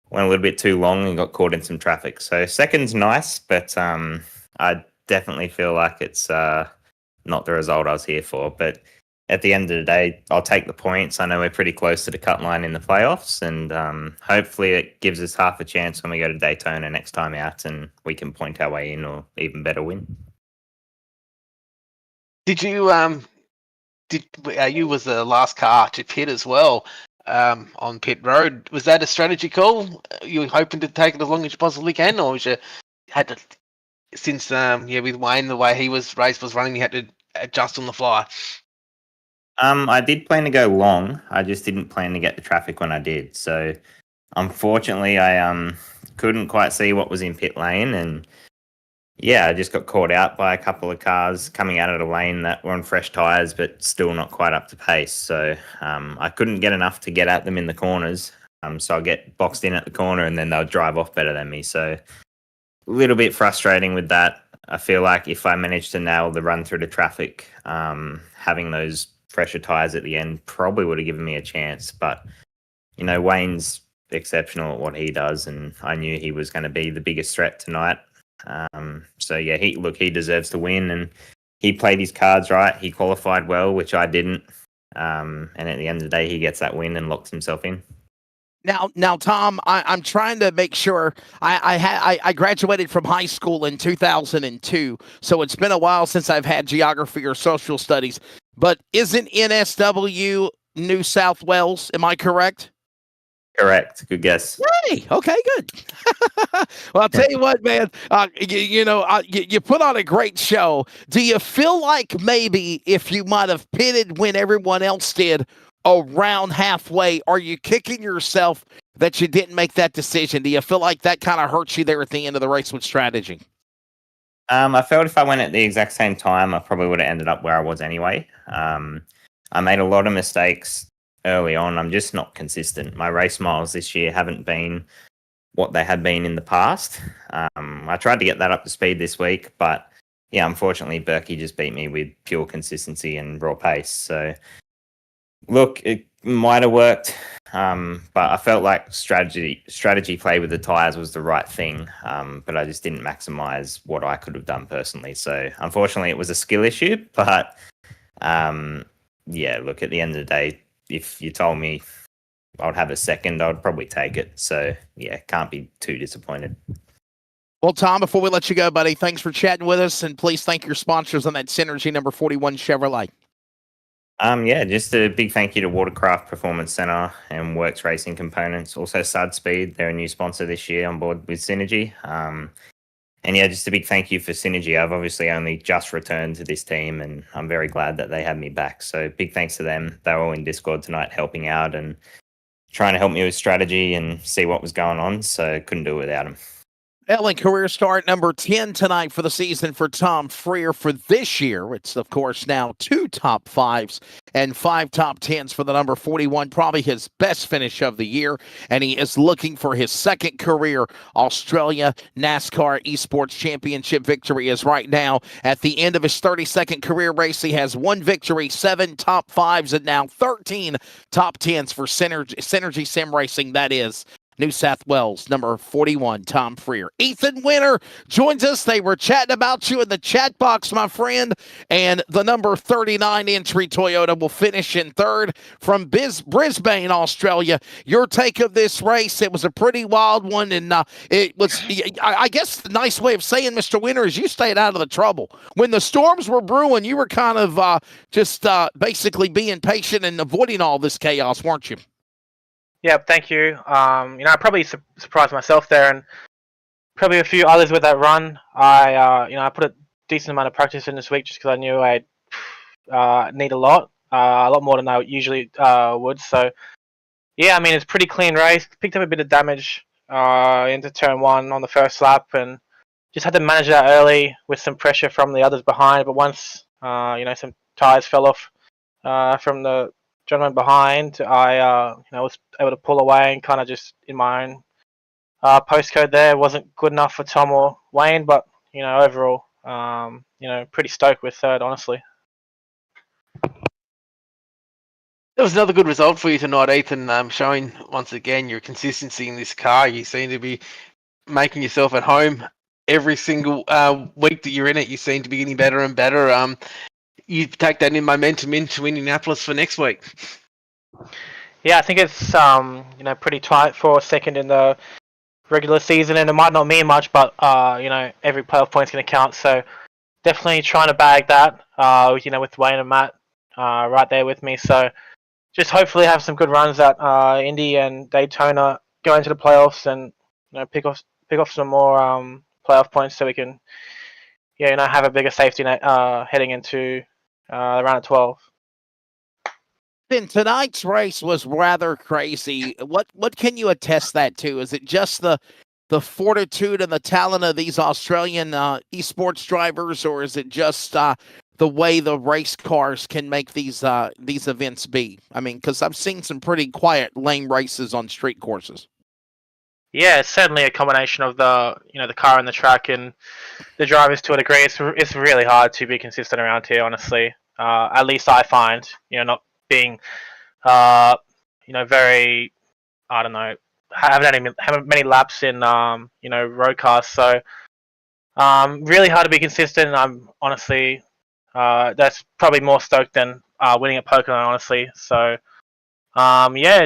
went a little bit too long and got caught in some traffic. So second's nice, but I definitely feel like it's not the result I was here for. But at the end of the day, I'll take the points. I know we're pretty close to the cut line in the playoffs, and hopefully it gives us half a chance when we go to Daytona next time out and we can point our way in or even better win. Did you you was the last car to pit as well on pit road. Was that a strategy call? You were hoping to take it as long as you possibly can, or was you had to since with Wayne the way race was running, you had to adjust on the fly? I did plan to go long. I just didn't plan to get the traffic when I did. So unfortunately, I couldn't quite see what was in pit lane, and yeah, I just got caught out by a couple of cars coming out of the lane that were on fresh tyres, but still not quite up to pace. So I couldn't get enough to get at them in the corners. So I'll get boxed in at the corner, and then they'll drive off better than me. So a little bit frustrating with that. I feel like if I managed to nail the run through the traffic, having those fresher tyres at the end probably would have given me a chance. But, Wayne's exceptional at what he does, and I knew he was going to be the biggest threat tonight. So yeah, he deserves to win, and he played his cards right. He qualified well, which I didn't. And at the end of the day, he gets that win and locks himself in. Now, Tom, I'm trying to make sure. I graduated from high school in 2002, so it's been a while since I've had geography or social studies. But isn't NSW New South Wales? Am I correct? Correct. Good guess. Hey, okay, good. Well, I'll tell you what, man. You put on a great show. Do you feel like maybe if you might have pitted when everyone else did around halfway, are you kicking yourself that you didn't make that decision? Do you feel like that kind of hurts you there at the end of the race with strategy? I felt if I went at the exact same time, I probably would have ended up where I was anyway. I made a lot of mistakes early on. I'm just not consistent. My race miles this year haven't been what they had been in the past. I tried to get that up to speed this week, but yeah, unfortunately, Berkey just beat me with pure consistency and raw pace. So, look, it might have worked, but I felt like strategy play with the tyres was the right thing, but I just didn't maximise what I could have done personally. So, unfortunately, it was a skill issue, but yeah, look, at the end of the day, if you told me I'd have a second, I'd probably take it. So, yeah, can't be too disappointed. Well, Tom, before we let you go, buddy, thanks for chatting with us, and please thank your sponsors on that Synergy number 41 Chevrolet. Yeah, just a big thank you to Watercraft Performance Centre and Works Racing Components. Also, Sud Speed, they're a new sponsor this year on board with Synergy. And yeah, just a big thank you for Synergy. I've obviously only just returned to this team, and I'm very glad that they had me back. So big thanks to them. They were all in Discord tonight helping out and trying to help me with strategy and see what was going on. So couldn't do it without them. Ellen, career start number 10 tonight for the season for Tom Freer for this year. It's, of course, now 2 top 5s and 5 top 10s for the number 41, probably his best finish of the year. And he is looking for his second career Australia NASCAR Esports Championship victory. Is right now at the end of his 32nd career race. He has 1 victory, 7 top 5s, and now 13 top 10s for Synergy Sim Racing. That is New South Wales, number 41, Tom Freer. Ethan Winter joins us. They were chatting about you in the chat box, my friend. And the number 39 entry Toyota will finish in third from Brisbane, Australia. Your take of this race, it was a pretty wild one. And it was, I guess the nice way of saying, Mr. Winter, is you stayed out of the trouble. When the storms were brewing, you were kind of just basically being patient and avoiding all this chaos, weren't you? Yeah, thank you. I probably surprised myself there, and probably a few others with that run. I put a decent amount of practice in this week just because I knew I'd need a lot more than I usually would. So, yeah, I mean, it's a pretty clean race. Picked up a bit of damage into turn 1 on the first lap, and just had to manage that early with some pressure from the others behind. But once, some tyres fell off from the gentleman behind, I was able to pull away and kind of just in my own postcode there. Wasn't good enough for Tom or Wayne, but overall, pretty stoked with third, honestly. That was another good result for you tonight, Ethan, showing once again your consistency in this car. You seem to be making yourself at home every single week that you're in it. You seem to be getting better and better. You take that in momentum into Indianapolis for next week. Yeah, I think it's pretty tight for second in the regular season, and it might not mean much, but every playoff point's going to count. So definitely trying to bag that. With Wayne and Matt right there with me. So just hopefully have some good runs at Indy and Daytona, go into the playoffs, and pick off some more playoff points so we can have a bigger safety net heading into the round of 12. Then tonight's race was rather crazy. What can you attest that to? Is it just the fortitude and the talent of these Australian esports drivers, or is it just the way the race cars can make these events be? I mean, because I've seen some pretty quiet, lame races on street courses. Yeah, it's certainly a combination of the car and the track and the drivers to a degree. It's really hard to be consistent around here, honestly. At least I find, not being, very, I don't know, haven't had many laps in, road cars. So, really hard to be consistent. And I'm honestly, that's probably more stoked than winning at Pokemon, honestly. So,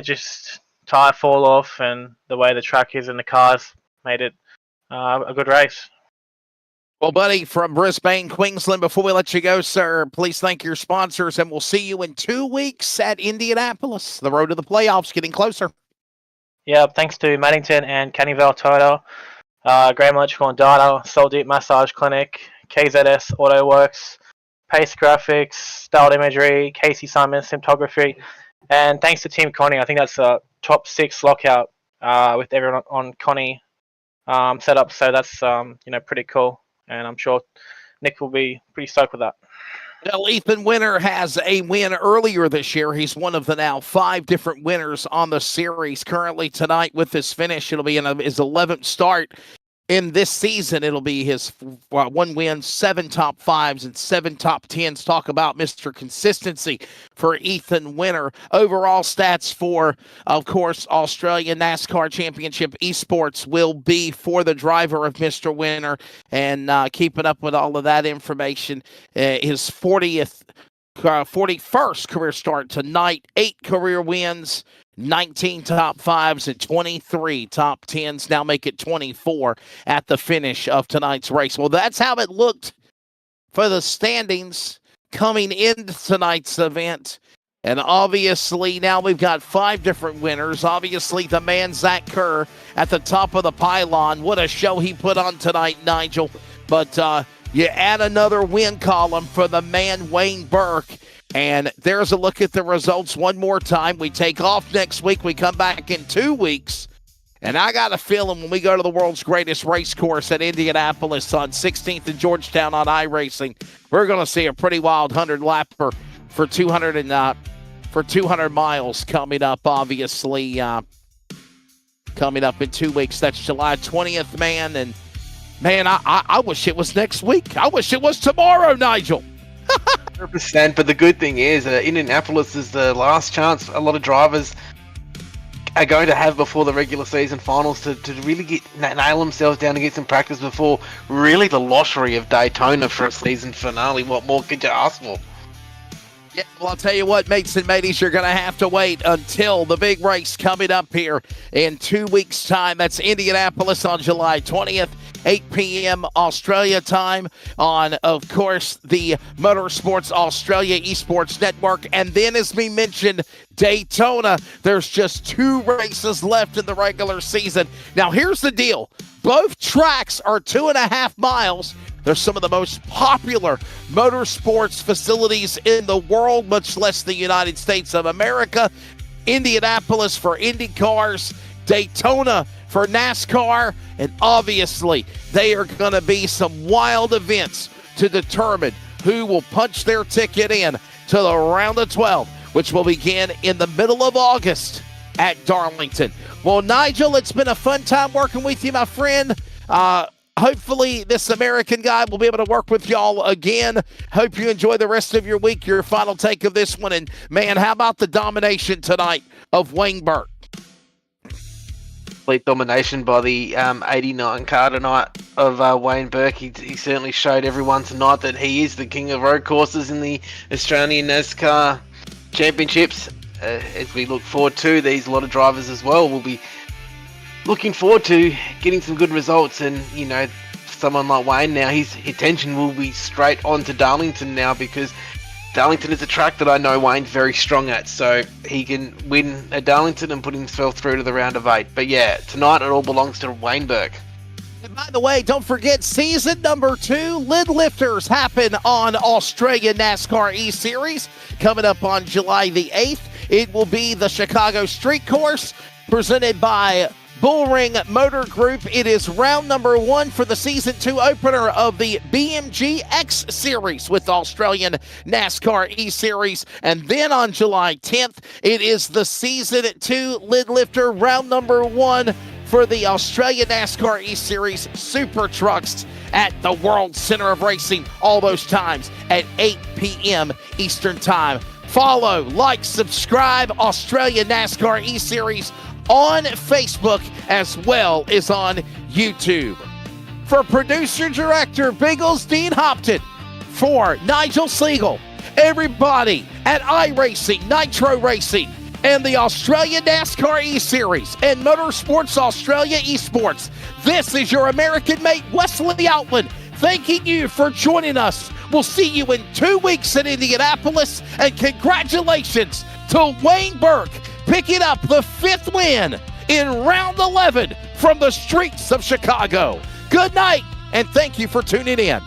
just tire fall off and the way the track is in the cars made it a good race. Well, buddy, from Brisbane, Queensland, before we let you go, sir, please thank your sponsors, and we'll see you in 2 weeks at Indianapolis. The road to the playoffs getting closer. Yeah, thanks to Maddington and Cannyville Toyota, Graham Electrical and Data, Soul Deep Massage Clinic, KZS Auto Works, Pace Graphics, Styled Imagery, Casey Simon Symptography, and thanks to Team Connie. I think that's a top 6 lockout with everyone on Connie set up, so that's pretty cool. And I'm sure Nick will be pretty stoked with that. Well, Ethan Winter has a win earlier this year. He's one of the now 5 different winners on the series. Currently tonight with this finish, it'll be in his 11th start in this season. It'll be his 1 win, 7 top 5s, and 7 top 10s. Talk about Mr. Consistency for Ethan Winter. Overall stats for, of course, Australia NASCAR Championship Esports will be for the driver of Mr. Winter. And keeping up with all of that information, his 41st career start tonight, 8 career wins, 19 top 5s and 23 top 10s. Now make it 24 at the finish of tonight's race. Well, that's how it looked for the standings coming into tonight's event. And obviously now we've got 5 different winners. Obviously the man Zach Kerr at the top of the pylon. What a show he put on tonight, Nigel. But you add another win column for the man Wayne Burke. And there's a look at the results one more time. We take off next week. We come back in 2 weeks. And I got a feeling when we go to the world's greatest race course at Indianapolis on 16th and Georgetown on iRacing, we're going to see a pretty wild 100-lapper for 200 miles coming up, obviously, coming up in 2 weeks. That's July 20th, man. And, man, I wish it was next week. I wish it was tomorrow, Nigel. 100%, but the good thing is Indianapolis is the last chance a lot of drivers are going to have before the regular season finals to really nail themselves down and get some practice before really the lottery of Daytona for a season finale. What more could you ask for? Yeah, well, I'll tell you what, mates and mateys, you're going to have to wait until the big race coming up here in 2 weeks' time. That's Indianapolis on July 20th. 8 p.m. Australia time on, of course, the Motorsports Australia Esports Network. And then, as we mentioned, Daytona. There's just 2 races left in the regular season. Now, here's the deal. Both tracks are 2.5 miles. They're some of the most popular motorsports facilities in the world, much less the United States of America. Indianapolis for Indy cars, Daytona for NASCAR, and obviously they are going to be some wild events to determine who will punch their ticket in to the round of 12, which will begin in the middle of August at Darlington. Well, Nigel, it's been a fun time working with you, my friend. Hopefully this American guy will be able to work with y'all again. Hope you enjoy the rest of your week, your final take of this one. And, man, how about the domination tonight of Wayne Burke? Complete domination by the 89 car tonight of Wayne Burke. He certainly showed everyone tonight that he is the king of road courses in the Australian NASCAR Championships. As we look forward to these, a lot of drivers as well will be looking forward to getting some good results. And, you know, someone like Wayne now, his attention will be straight on to Darlington now, because Darlington is a track that I know Wayne's very strong at, so he can win at Darlington and put himself through to the round of 8. But yeah, tonight it all belongs to Wayne Burke. And by the way, don't forget season number 2 lid lifters happen on Australia NASCAR E-Series coming up on July the 8th. It will be the Chicago Street Course presented by Bullring Motor Group. It is round number 1 for the season 2 opener of the BMG X Series with Australian NASCAR E-Series. And then on July 10th, it is the season 2 lid lifter round number 1 for the Australia NASCAR E-Series Super Trucks at the World Center of Racing, all those times at 8 p.m. Eastern Time. Follow, like, subscribe Australia NASCAR E-Series on Facebook as well as on YouTube. For producer-director Biggles Dean Hopton, for Nigel Siegel, everybody at iRacing, Nitro Racing, and the Australia NASCAR E-Series and Motorsports Australia Esports, this is your American mate Wesley Outland thanking you for joining us. We'll see you in 2 weeks in Indianapolis, and congratulations to Wayne Burke picking up the 5th win in round 11 from the streets of Chicago. Good night, and thank you for tuning in.